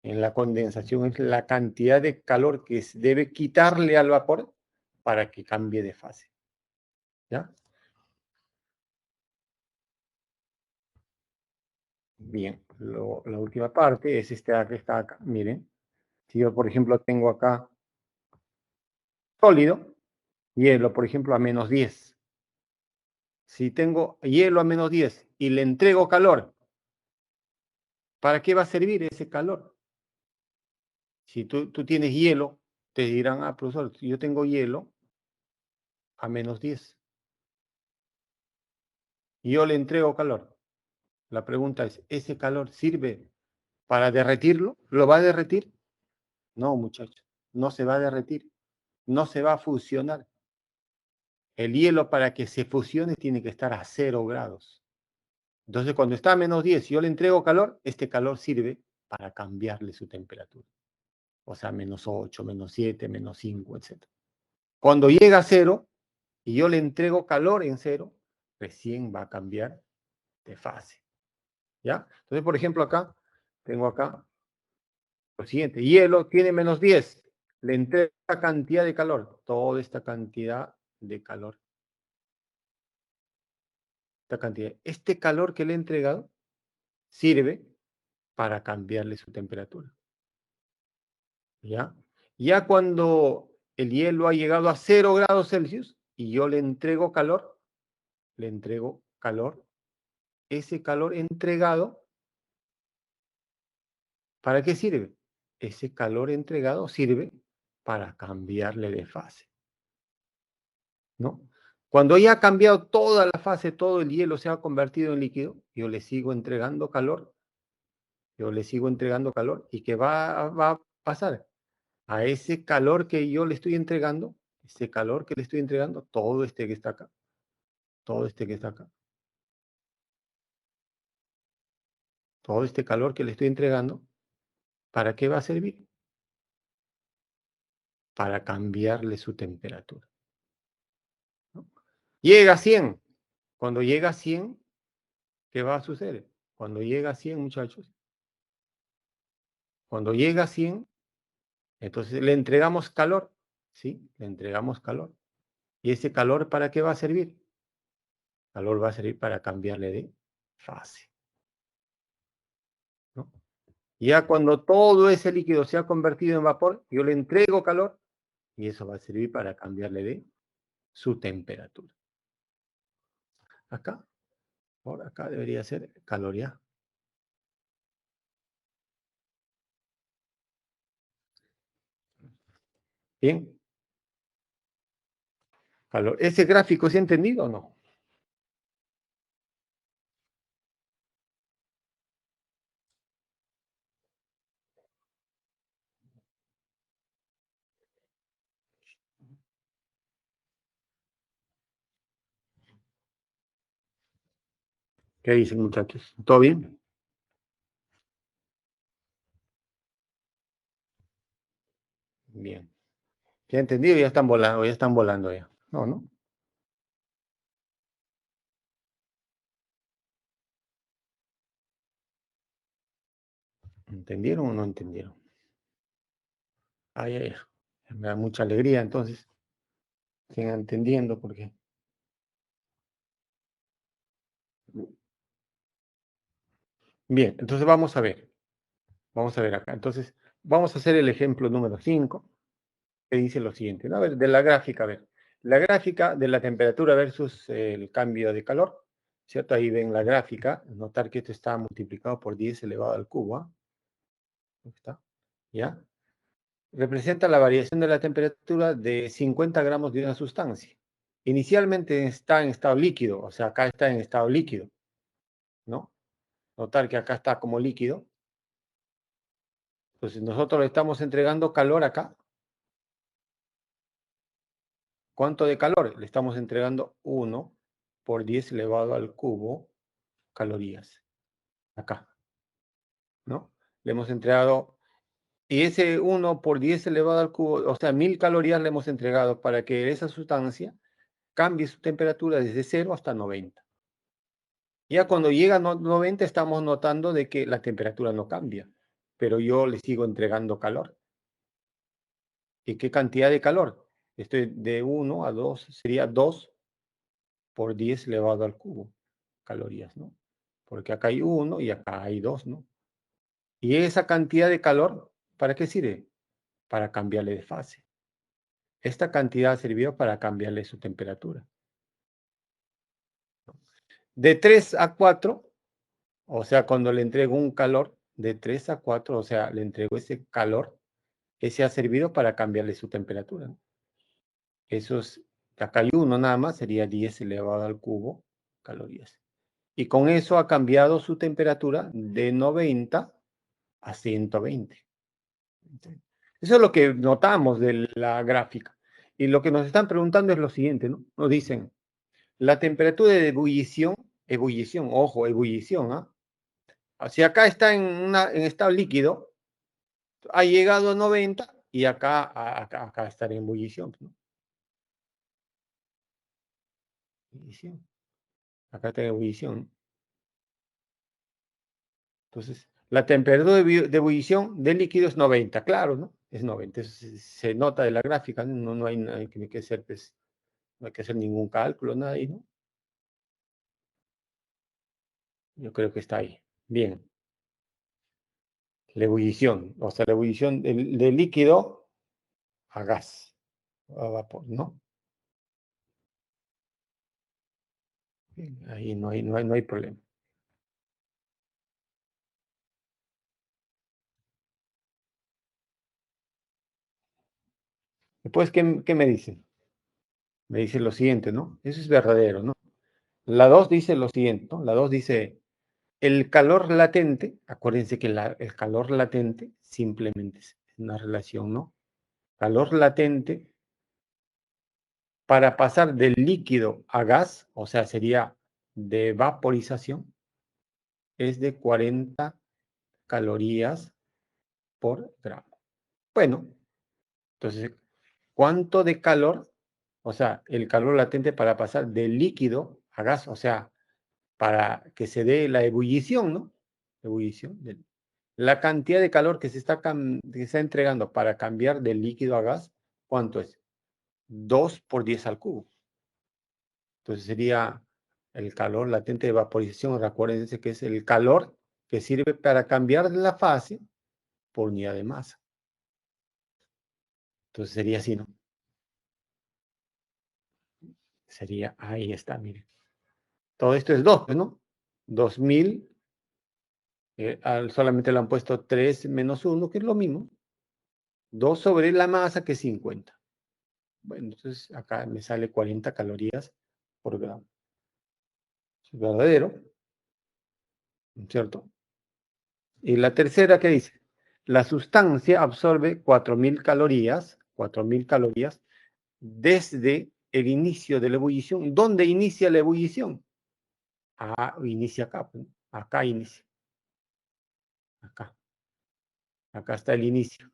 en la condensación, es la cantidad de calor que se debe quitarle al vapor para que cambie de fase. ¿Ya? Bien, la última parte es que está acá. Miren, si yo, por ejemplo, tengo acá sólido, hielo, por ejemplo, a -10. Si tengo hielo a -10 y le entrego calor, ¿para qué va a servir ese calor? Si tú tienes hielo, te dirán, profesor, yo tengo hielo a -10 y yo le entrego calor. La pregunta es, ¿ese calor sirve para derretirlo? ¿Lo va a derretir? No, muchachos, no se va a derretir, no se va a fusionar. El hielo, para que se fusione, tiene que estar a 0 grados. Entonces, cuando está a -10 y yo le entrego calor, este calor sirve para cambiarle su temperatura. O sea, -8, -7, -5, etc. Cuando llega a 0 y yo le entrego calor en 0, recién va a cambiar de fase. ¿Ya? Entonces, por ejemplo, acá, tengo acá lo siguiente. Hielo tiene -10. Le entrego esta cantidad de calor. Toda esta cantidad de calor. Esta cantidad. Este calor que le he entregado sirve para cambiarle su temperatura. ¿Ya? Ya cuando el hielo ha llegado a 0 grados Celsius y yo le entrego calor, ese calor entregado, ¿para qué sirve? Ese calor entregado sirve para cambiarle de fase, ¿no? Cuando ya ha cambiado toda la fase, todo el hielo se ha convertido en líquido, yo le sigo entregando calor, ¿y qué va a pasar? A ese calor que yo le estoy entregando, todo este que está acá, todo este que está acá, todo este calor que le estoy entregando, ¿para qué va a servir? Para cambiarle su temperatura, ¿no? Llega a 100. Cuando llega a 100, ¿qué va a suceder? Cuando llega a 100, muchachos, cuando llega a 100, entonces le entregamos calor, ¿sí? Le entregamos calor. ¿Y ese calor para qué va a servir? El calor va a servir para cambiarle de fase, ¿no? Ya cuando todo ese líquido se ha convertido en vapor, yo le entrego calor, Y eso va a servir para cambiarle de su temperatura. Acá, por acá debería ser caloría. Bien, calor. ¿Ese gráfico se ha entendido o no? ¿Qué dicen, muchachos? ¿Todo bien? Bien. ¿Ya entendido? Ya están volando, ya están volando ya. No, ¿no? ¿Entendieron o no entendieron? Ay, ay, ay. Me da mucha alegría, entonces, sigan entendiendo porque... Bien, entonces vamos a ver. Vamos a ver acá. Entonces, vamos a hacer el ejemplo número 5, que dice lo siguiente, ¿no? A ver, de la gráfica, a ver. La gráfica de la temperatura versus el cambio de calor, ¿cierto? Ahí ven la gráfica, notar que esto está multiplicado por 10 elevado al cubo, ¿ah? Ahí está, ¿ya? Representa la variación de la temperatura de 50 gramos de una sustancia. Inicialmente está en estado líquido, o sea, acá está en estado líquido, ¿no? Notar que acá está como líquido. Entonces nosotros le estamos entregando calor acá. ¿Cuánto de calor? Le estamos entregando 1 por 10 elevado al cubo calorías. Acá, ¿no? Le hemos entregado, y ese 1 por 10 elevado al cubo, o sea, 1000 calorías le hemos entregado para que esa sustancia cambie su temperatura desde 0 hasta 90. Ya cuando llega a 90 estamos notando de que la temperatura no cambia, pero yo le sigo entregando calor. ¿Y qué cantidad de calor? Estoy de 1 a 2, sería 2 por 10 elevado al cubo calorías, ¿no? Porque acá hay 1 y acá hay 2, ¿no? Y esa cantidad de calor, ¿para qué sirve? Para cambiarle de fase. Esta cantidad sirvió para cambiarle su temperatura. De 3 a 4, o sea, cuando le entrego un calor, de 3 a 4, o sea, le entrego ese calor, ese ha servido para cambiarle su temperatura, ¿no? Eso es, acá hay 1 nada más, sería 10 elevado al cubo calorías. Y con eso ha cambiado su temperatura de 90 a 120. Eso es lo que notamos de la gráfica. Y lo que nos están preguntando es lo siguiente, ¿no? Nos dicen, la temperatura de ebullición, ojo, ebullición, ¿ah? Si acá está en estado líquido, ha llegado a 90 y acá está en ebullición, ¿no? Ebullición. Acá está en ebullición, ¿no? Entonces, la temperatura de ebullición del líquido es 90, claro, ¿no? Es 90, eso se nota de la gráfica, ¿no? No hay que hacer, pues, no hay que hacer ningún cálculo, nada ahí, ¿no? Yo creo que está ahí. Bien, la ebullición, o sea, la ebullición del líquido a gas, a vapor, ¿no? Bien, ahí no hay problema. Después, ¿qué me dicen? Me dice lo siguiente, ¿no? Eso es verdadero, ¿no? La 2 dice lo siguiente, ¿no? La 2 dice, el calor latente, acuérdense que el calor latente simplemente es una relación, ¿no? Calor latente para pasar del líquido a gas, o sea, sería de vaporización, es de 40 calorías por gramo. Bueno, entonces, ¿cuánto de calor? O sea, el calor latente para pasar del líquido a gas, o sea, para que se dé la ebullición, ¿no? Ebullición. La cantidad de calor que se está entregando para cambiar del líquido a gas, ¿cuánto es? 2 por 10 al cubo. Entonces sería el calor latente de vaporización. Recuérdense que es el calor que sirve para cambiar la fase por unidad de masa. Entonces sería así, ¿no? Sería, ahí está, miren. Todo esto es 2, ¿no? 2000, solamente le han puesto 3 menos 1, que es lo mismo. 2 sobre la masa, que es 50. Bueno, entonces acá me sale 40 calorías por gramo. Es verdadero, ¿no es cierto? Y la tercera, ¿qué dice? La sustancia absorbe 4000 calorías desde el inicio de la ebullición. ¿Dónde inicia la ebullición? Ah, inicia acá, pues, acá inicia, acá. Acá está el inicio.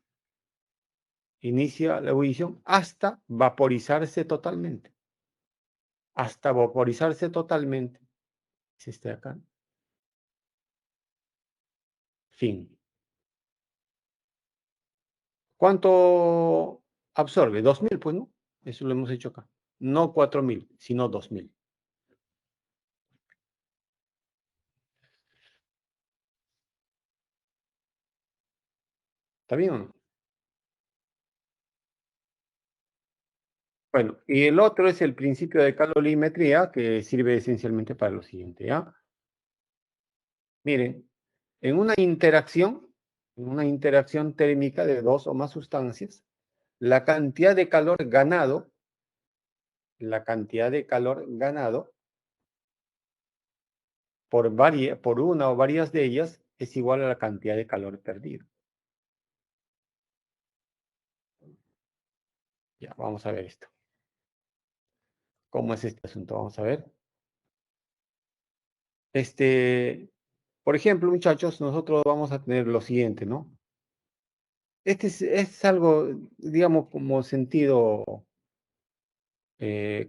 Inicia la ebullición hasta vaporizarse totalmente. Hasta vaporizarse totalmente. Es este de acá. Fin. ¿Cuánto absorbe? 2000, pues, ¿no? Eso lo hemos hecho acá. No 4000, sino 2000. ¿Está bien o no? Bueno, y el otro es el principio de calorimetría, que sirve esencialmente para lo siguiente, ¿ya? Miren, en una interacción térmica de dos o más sustancias, la cantidad de calor ganado, la cantidad de calor ganado por una o varias de ellas es igual a la cantidad de calor perdido. Ya, vamos a ver esto. ¿Cómo es este asunto? Vamos a ver. Por ejemplo, muchachos, nosotros vamos a tener lo siguiente, ¿no? Es algo, digamos, como sentido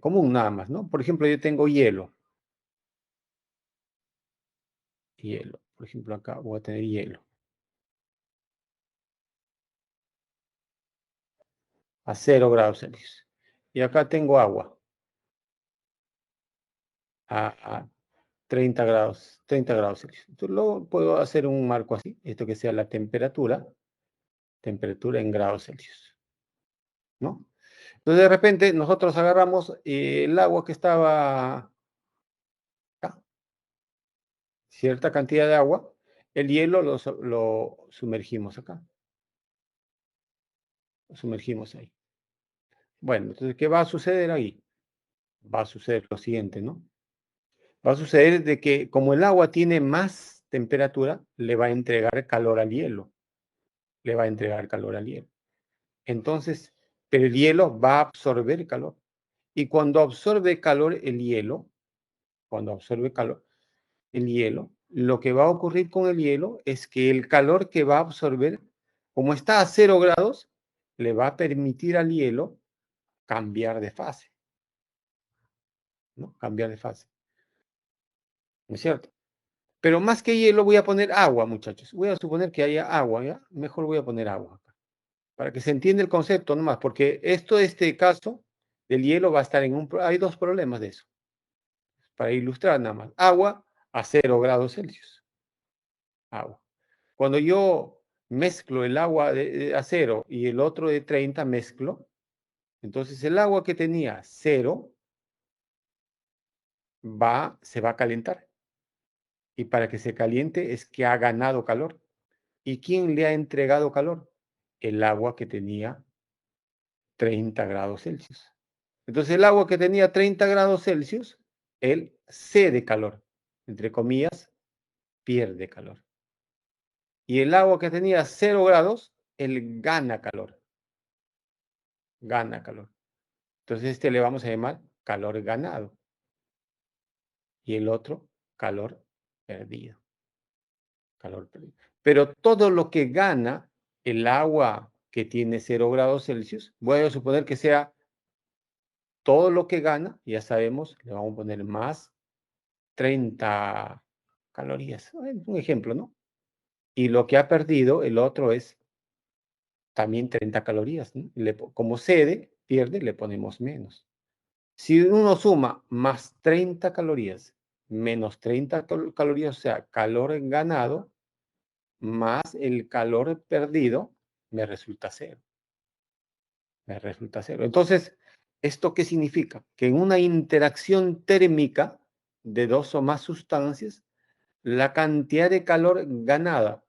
común nada más, ¿no? Por ejemplo, yo tengo hielo. Hielo. Por ejemplo, acá voy a tener hielo a 0 grados Celsius. Y acá tengo agua a 30 grados Celsius. Entonces, luego puedo hacer un marco así, esto que sea la temperatura en grados Celsius, ¿no? Entonces, de repente, nosotros agarramos el agua que estaba acá, cierta cantidad de agua, el hielo lo sumergimos acá, lo sumergimos ahí. Bueno, entonces, ¿qué va a suceder ahí? Va a suceder lo siguiente, ¿no? Va a suceder de que como el agua tiene más temperatura, le va a entregar calor al hielo, le va a entregar calor al hielo. Entonces, pero el hielo va a absorber calor. Y cuando absorbe calor el hielo, cuando absorbe calor el hielo, lo que va a ocurrir con el hielo es que el calor que va a absorber, como está a 0 grados, le va a permitir al hielo cambiar de fase, ¿no? Cambiar de fase, ¿no es cierto? Pero más que hielo voy a poner agua, muchachos. Voy a suponer que haya agua, ¿ya? Mejor voy a poner agua acá, para que se entienda el concepto nomás, porque este caso del hielo va a estar en hay dos problemas de eso, para ilustrar nada más. Agua a 0 grados Celsius, agua. Cuando yo mezclo el agua a 0 y el otro de 30 mezclo, entonces el agua que tenía 0 se va a calentar. Y para que se caliente es que ha ganado calor. ¿Y quién le ha entregado calor? El agua que tenía 30 grados Celsius. Entonces el agua que tenía 30 grados Celsius, él cede calor, entre comillas, pierde calor. Y el agua que tenía 0 grados, él gana calor, gana calor. Entonces le vamos a llamar calor ganado y el otro calor perdido, calor perdido. Pero todo lo que gana el agua que tiene 0 grados Celsius, voy a suponer que sea todo lo que gana, ya sabemos, le vamos a poner más 30 calorías. Un ejemplo, ¿no? Y lo que ha perdido el otro es también 30 calorías, ¿no? Como cede, pierde, le ponemos menos. Si uno suma más 30 calorías, menos 30 calorías, o sea, calor ganado, más el calor perdido, me resulta cero. Me resulta cero. Entonces, ¿Esto qué significa? Que en una interacción térmica de dos o más sustancias, la cantidad de calor ganada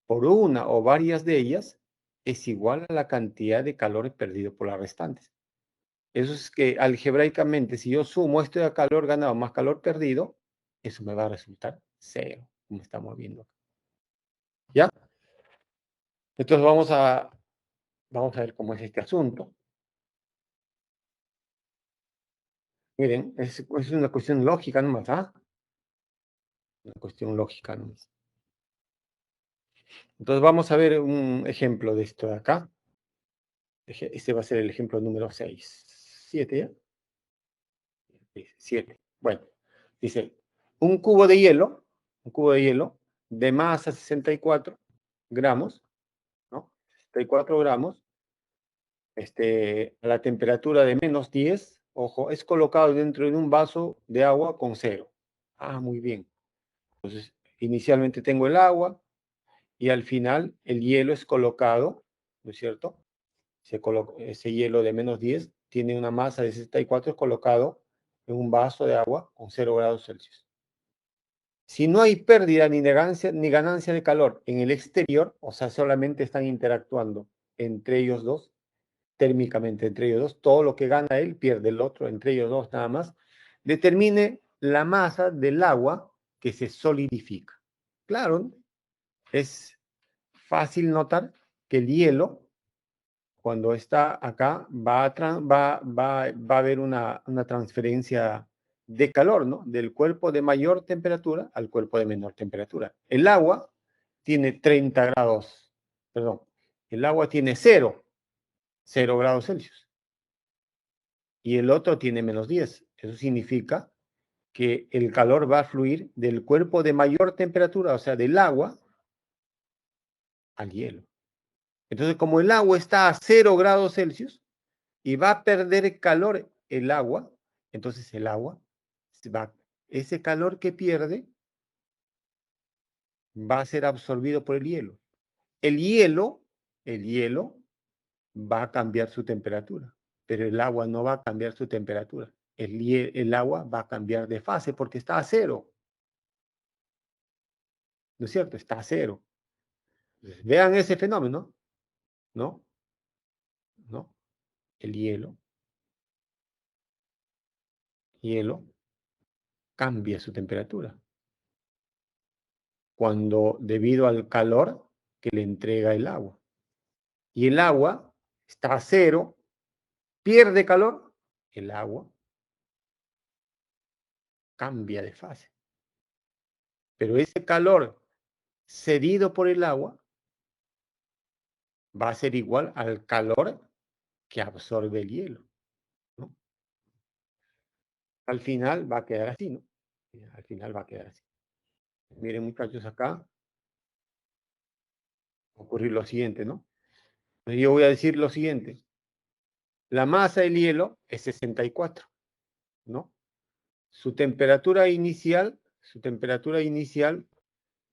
por una o varias de ellas es igual a la cantidad de calor perdido por las restantes. Eso es que algebraicamente, si yo sumo esto de calor ganado más calor perdido, eso me va a resultar cero, como estamos viendo acá. ¿Ya? Entonces vamos a ver cómo es este asunto. Miren, es una cuestión lógica nomás, ¿ah? Una cuestión lógica nomás. Entonces vamos a ver un ejemplo de esto de acá. Este va a ser el ejemplo número 6. 7, ¿ya? 7. Bueno, dice, un cubo de hielo de masa 64 gramos, ¿no? 64 gramos, a la temperatura de -10, ojo, es colocado dentro de un vaso de agua con cero. Ah, muy bien. Entonces, inicialmente tengo el agua y al final el hielo es colocado, ¿no es cierto? Ese hielo de -10 tiene una masa de 64, es colocado en un vaso de agua con 0 grados Celsius. Si no hay pérdida ni ganancia de calor en el exterior, o sea, solamente están interactuando entre ellos dos, térmicamente entre ellos dos, todo lo que gana él pierde el otro, entre ellos dos nada más, determine la masa del agua que se solidifica. Claro, es fácil notar que el hielo, cuando está acá, va a haber una transferencia de calor, ¿no? Del cuerpo de mayor temperatura al cuerpo de menor temperatura. El agua tiene 30 grados, perdón, el agua tiene 0 grados Celsius. Y el otro tiene -10. Eso significa que el calor va a fluir del cuerpo de mayor temperatura, o sea, del agua, al hielo. Entonces, como el agua está a 0 grados Celsius y va a perder calor el agua, entonces el agua, ese calor que pierde va a ser absorbido por el hielo. El hielo, el hielo va a cambiar su temperatura, pero el agua no va a cambiar su temperatura. El agua va a cambiar de fase porque está a 0. ¿No es cierto? Está a 0. Entonces, vean ese fenómeno, ¿no? ¿No? El hielo cambia su temperatura cuando debido al calor que le entrega el agua. Y el agua está a 0, pierde calor, el agua cambia de fase. Pero ese calor cedido por el agua va a ser igual al calor que absorbe el hielo, ¿no? Al final va a quedar así, ¿no? Al final va a quedar así. Miren, muchachos, acá va a ocurrir lo siguiente, ¿no? Yo voy a decir lo siguiente. La masa del hielo es 64, ¿no? Su temperatura inicial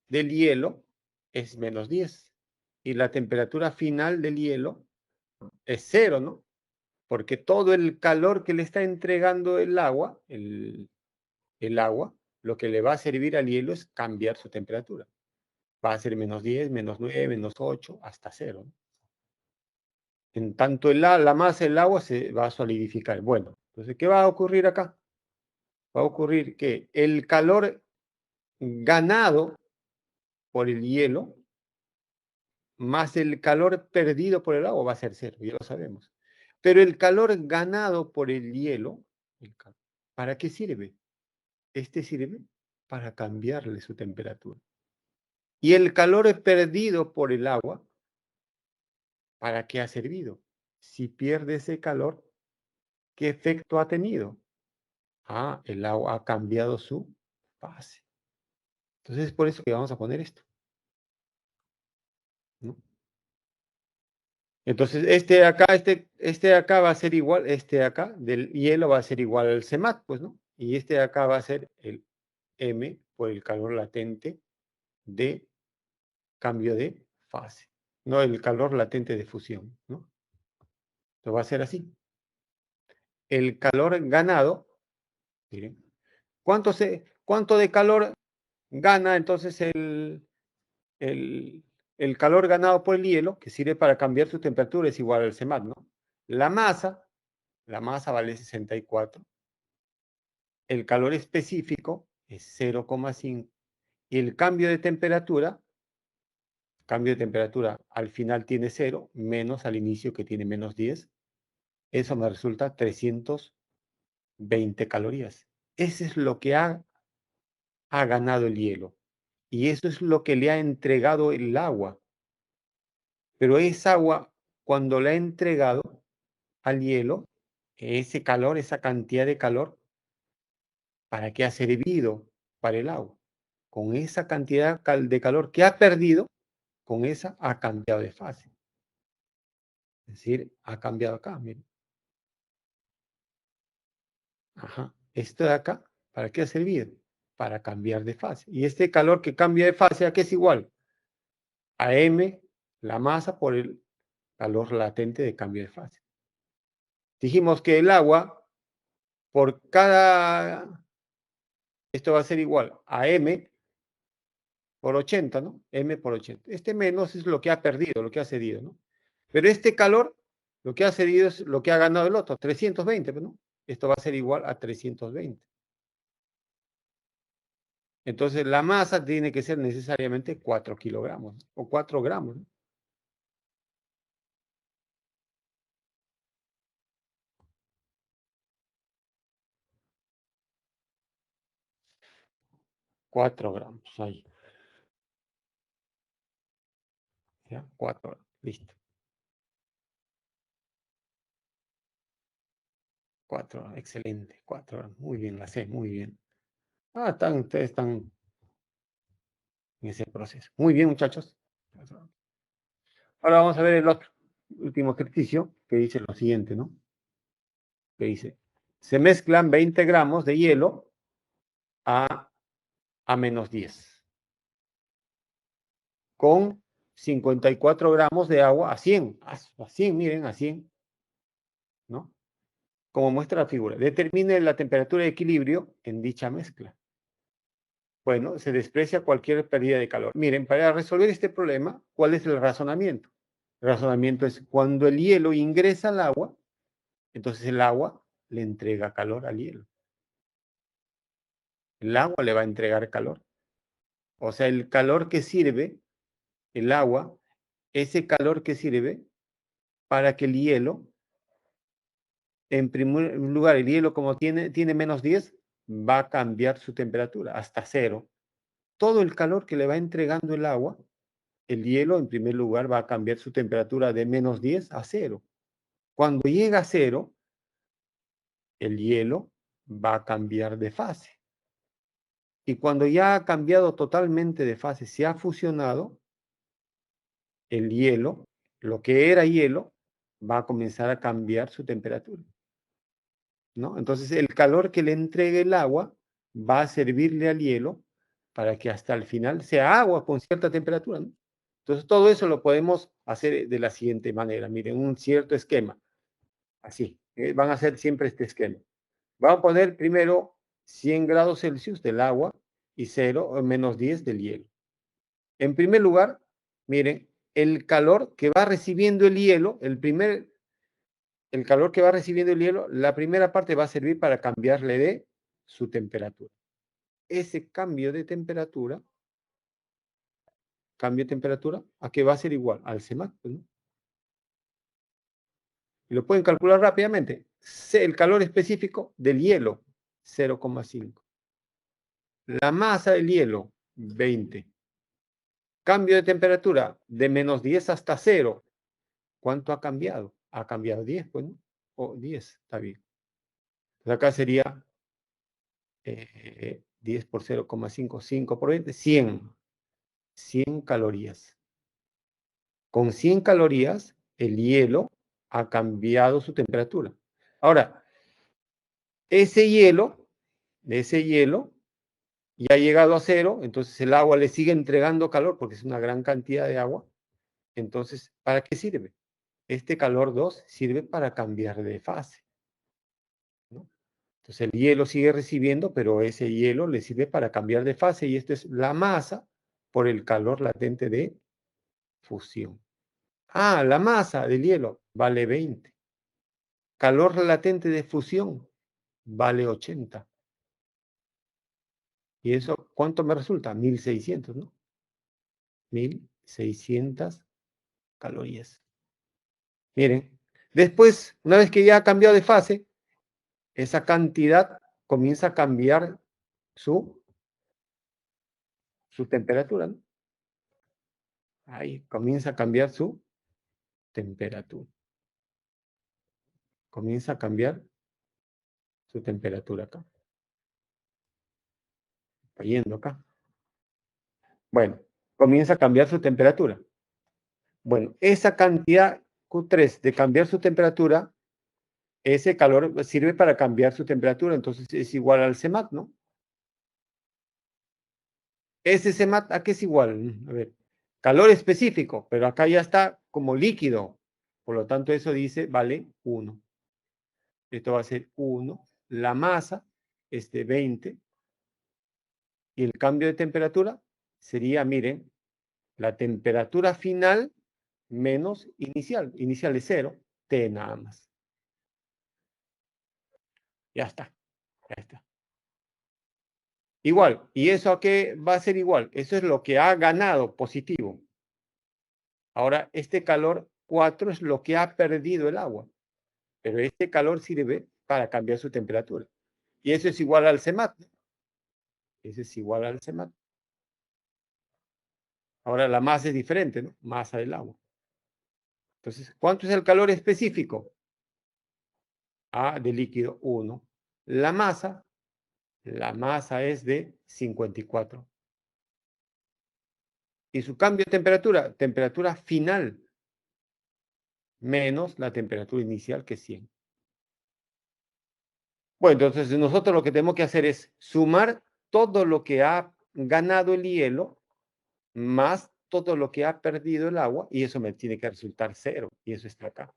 del hielo es -10. Y la temperatura final del hielo es 0, ¿no? Porque todo el calor que le está entregando el agua, el agua, lo que le va a servir al hielo es cambiar su temperatura. Va a ser -10, -9, -8, hasta 0, ¿no? En tanto la masa del agua se va a solidificar. Bueno, entonces, ¿qué va a ocurrir acá? Va a ocurrir que el calor ganado por el hielo más el calor perdido por el agua va a ser 0, ya lo sabemos. Pero el calor ganado por el hielo, ¿para qué sirve? Este sirve para cambiarle su temperatura. Y el calor perdido por el agua, ¿para qué ha servido? Si pierde ese calor, ¿qué efecto ha tenido? Ah, el agua ha cambiado su fase. Entonces es por eso que vamos a poner esto, ¿no? Entonces este de acá va a ser igual, este de acá del hielo va a ser igual al CEMAT, pues, ¿no? Y este de acá va a ser el M por el calor latente de cambio de fase, no el calor latente de fusión, ¿no? Lo va a ser así. el calor ganado, miren, ¿cuánto de calor gana entonces el, el calor ganado por el hielo, que sirve para cambiar su temperatura, es igual al CMAT, ¿no? La masa vale 64. El calor específico es 0,5. Y el cambio de temperatura al final tiene 0, menos al inicio que tiene menos 10. Eso me resulta 320 calorías. Eso es lo que ha ganado el hielo. Y eso es lo que le ha entregado el agua. Pero esa agua, cuando la ha entregado al hielo, ese calor, esa cantidad de calor, ¿para qué ha servido para el agua? Con esa cantidad de calor que ha perdido, con esa ha cambiado de fase. Es decir, ha cambiado acá, miren. Ajá. Esto de acá, ¿para qué ha servido? Para cambiar de fase. Y este calor que cambia de fase, ¿a qué es igual? A M, la masa, por el calor latente de cambio de fase. Dijimos que el agua, por cada, esto va a ser igual a M por 80, ¿no? M por 80. Este menos es lo que ha perdido, lo que ha cedido, ¿no? Pero este calor, lo que ha cedido es lo que ha ganado el otro, 320, ¿no? Esto va a ser igual a 320. Entonces, la masa tiene que ser necesariamente 4 kilogramos, ¿no? O 4 gramos, ¿no? 4 gramos, ahí. ¿Ya? 4 gramos, listo. 4, excelente. 4 gramos, muy bien, la sé, muy bien. Ah, ustedes están en ese proceso. Muy bien, muchachos. Ahora vamos a ver el otro, último ejercicio, que dice lo siguiente, ¿no? Que dice, se mezclan 20 gramos de hielo a, a menos 10 con 54 gramos de agua a 100, a 100, miren, a 100, ¿no? Como muestra la figura. Determine la temperatura de equilibrio en dicha mezcla. Bueno, se desprecia cualquier pérdida de calor. Miren, para resolver este problema, ¿cuál es el razonamiento? El razonamiento es cuando el hielo ingresa al agua, entonces el agua le entrega calor al hielo. El agua le va a entregar calor. O sea, el calor que sirve, el agua, ese calor que sirve para que el hielo, en primer lugar, el hielo como tiene menos 10, va a cambiar su temperatura hasta 0. Todo el calor que le va entregando el agua, el hielo en primer lugar va a cambiar su temperatura de menos 10 a 0. Cuando llega a 0, el hielo va a cambiar de fase. Y cuando ya ha cambiado totalmente de fase, se ha fusionado, el hielo, lo que era hielo, va a comenzar a cambiar su temperatura, ¿no? Entonces, el calor que le entregue el agua va a servirle al hielo para que hasta el final sea agua con cierta temperatura, ¿no? Entonces, todo eso lo podemos hacer de la siguiente manera. Miren, un cierto esquema. Así. Van a hacer siempre este esquema. Vamos a poner primero 100 grados Celsius del agua y 0 o menos 10 del hielo. En primer lugar, miren, el calor que va recibiendo el hielo, el calor que va recibiendo el hielo, la primera parte va a servir para cambiarle de su temperatura. Ese cambio de temperatura, ¿a qué va a ser igual? Al CMAC, ¿no? Y lo pueden calcular rápidamente. El calor específico del hielo, 0,5. La masa del hielo, 20. Cambio de temperatura, de menos 10 hasta 0. ¿Cuánto ha cambiado? Ha cambiado 10, pues, ¿no? O 10, está bien. Pues acá sería 10 por 0,5, 5 por 20, 100. 100 calorías. Con 100 calorías, el hielo ha cambiado su temperatura. Ahora, ese hielo, ya ha llegado a 0, entonces el agua le sigue entregando calor porque es una gran cantidad de agua. Entonces, ¿para qué sirve? Este calor 2 sirve para cambiar de fase. Entonces el hielo sigue recibiendo, pero ese hielo le sirve para cambiar de fase y esto es la masa por el calor latente de fusión. Ah, la masa del hielo vale 20. Calor latente de fusión vale 80. ¿Y eso cuánto me resulta? 1600, ¿no? 1600 calorías. Miren, después, una vez que ya ha cambiado de fase, esa cantidad comienza a cambiar su, su temperatura, ¿no? Ahí comienza a cambiar su temperatura. Comienza a cambiar su temperatura acá. Está yendo acá. Bueno, comienza a cambiar su temperatura. Bueno, esa cantidad Q3 de cambiar su temperatura, ese calor sirve para cambiar su temperatura, entonces es igual al CMAT, ¿no? Ese CMAT, ¿a qué es igual? A ver, calor específico, pero acá ya está como líquido. Por lo tanto, eso dice, vale 1. Esto va a ser 1. La masa es de 20. Y el cambio de temperatura sería, miren, la temperatura final menos inicial. Inicial es 0, T nada más. Ya está, ya está. Igual, ¿y eso a qué va a ser igual? Eso es lo que ha ganado positivo. Ahora, este calor 4 es lo que ha perdido el agua, pero este calor sirve para cambiar su temperatura. Y eso es igual al CMAT. Eso es igual al CMAT. Ahora la masa es diferente, ¿no? Masa del agua. Entonces, ¿cuánto es el calor específico? A de líquido 1. La masa es de 54. Y su cambio de temperatura final, menos la temperatura inicial, que es 100. Bueno, entonces nosotros lo que tenemos que hacer es sumar todo lo que ha ganado el hielo más todo lo que ha perdido el agua y eso me tiene que resultar 0 y eso está acá,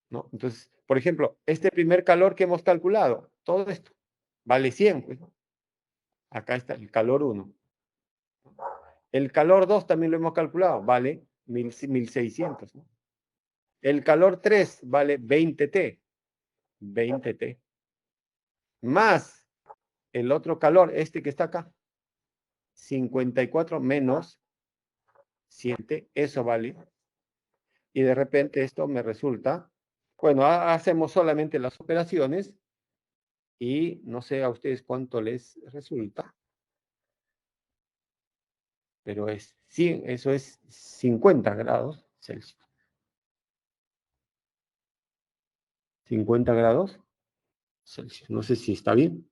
¿no? Entonces, por ejemplo, este primer calor que hemos calculado, todo esto vale 100, pues, ¿no? Acá está el calor 1. El calor 2 también lo hemos calculado, vale 1600, ¿no? El calor 3 vale 20T, 20T. Más el otro calor, este que está acá, 54 menos 7, eso vale. Y de repente esto me resulta, bueno, hacemos solamente las operaciones y no sé a ustedes cuánto les resulta, pero es 100, eso es 50 grados Celsius. 50 grados Celsius. No sé si está bien.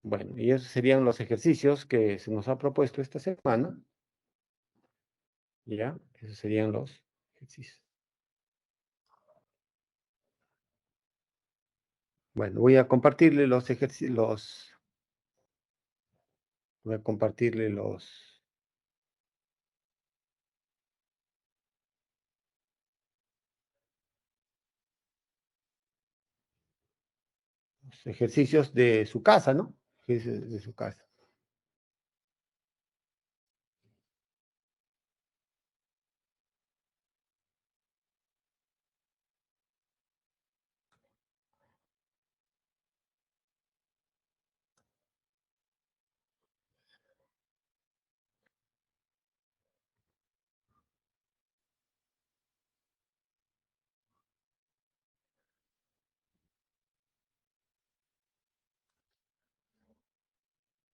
Bueno, y esos serían los ejercicios que se nos ha propuesto esta semana. Ya, esos serían los ejercicios. Bueno, voy a compartirle los ejercicios, voy a compartirle los ejercicios de su casa, ¿no? Ejercicios de su casa.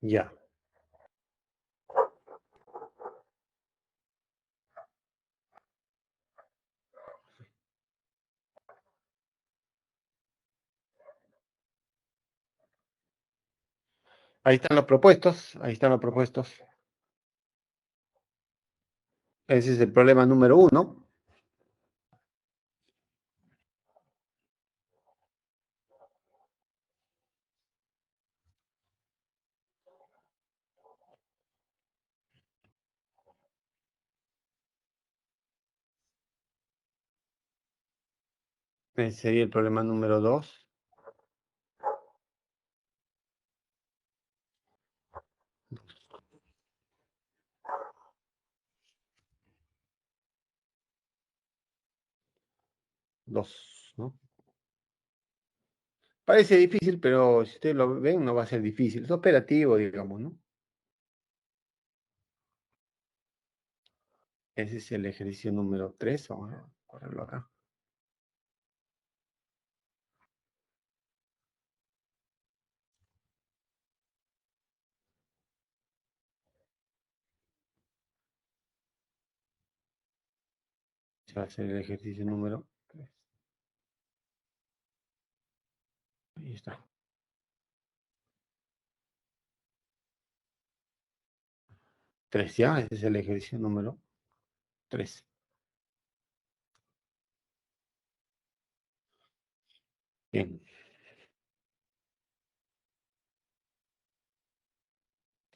Ya. Ahí están los propuestos, ahí están los propuestos. Ese es el problema número 1. Ese sería el problema número 2. 2, ¿no? Parece difícil, pero si ustedes lo ven, no va a ser difícil. Es operativo, digamos, ¿no? Ese es el ejercicio número 3. Vamos a correrlo acá. Ese va a ser el ejercicio número 3. Ahí está. 3 ya, ese es el ejercicio número 3. Bien,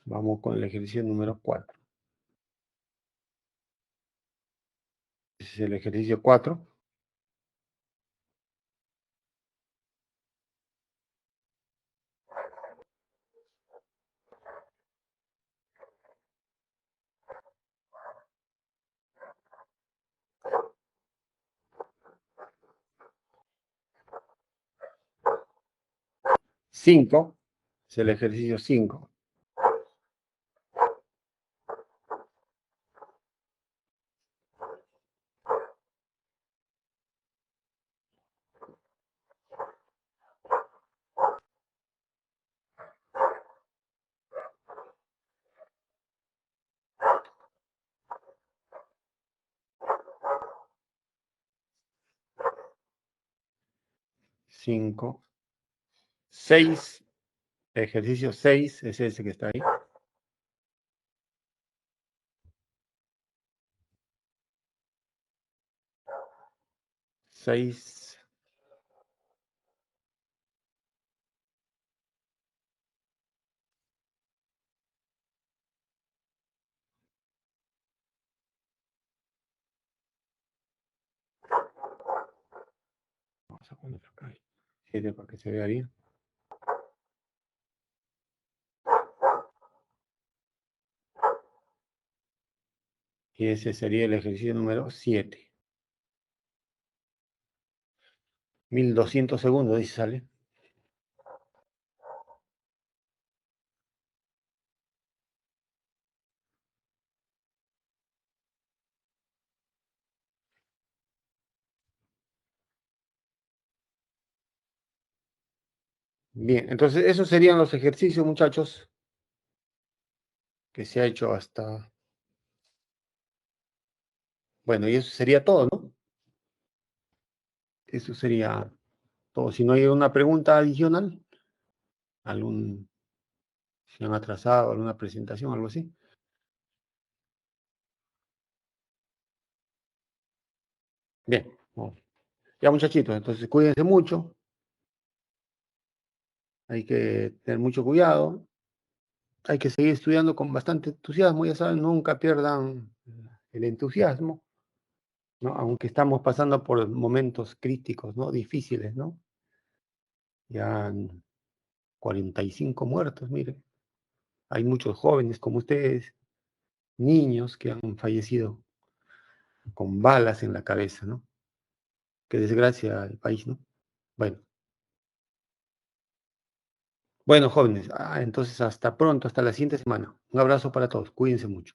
vamos con el ejercicio número 4. Ese es el ejercicio 4. 5 es el ejercicio 5. 5. 6. Ejercicio 6 es ese que está ahí. 6. Vamos a poner acá. 7 para que se vea bien. Y ese sería el ejercicio número 7. 1200 segundos, dice, sale. Bien, entonces esos serían los ejercicios, muchachos, que se ha hecho hasta... Bueno, y eso sería todo, ¿no? Eso sería todo. Si no hay una pregunta adicional, algún, si han atrasado, alguna presentación, algo así. Bien, bueno. Ya muchachitos, entonces cuídense mucho, hay que tener mucho cuidado, hay que seguir estudiando con bastante entusiasmo, ya saben, nunca pierdan el entusiasmo, ¿no? Aunque estamos pasando por momentos críticos, ¿no? Difíciles, ¿no? Ya han 45 muertos, miren. Hay muchos jóvenes como ustedes, niños que han fallecido con balas en la cabeza, ¿no? Qué desgracia el país, ¿no? Bueno, bueno, jóvenes, entonces hasta pronto, hasta la siguiente semana. Un abrazo para todos, cuídense mucho.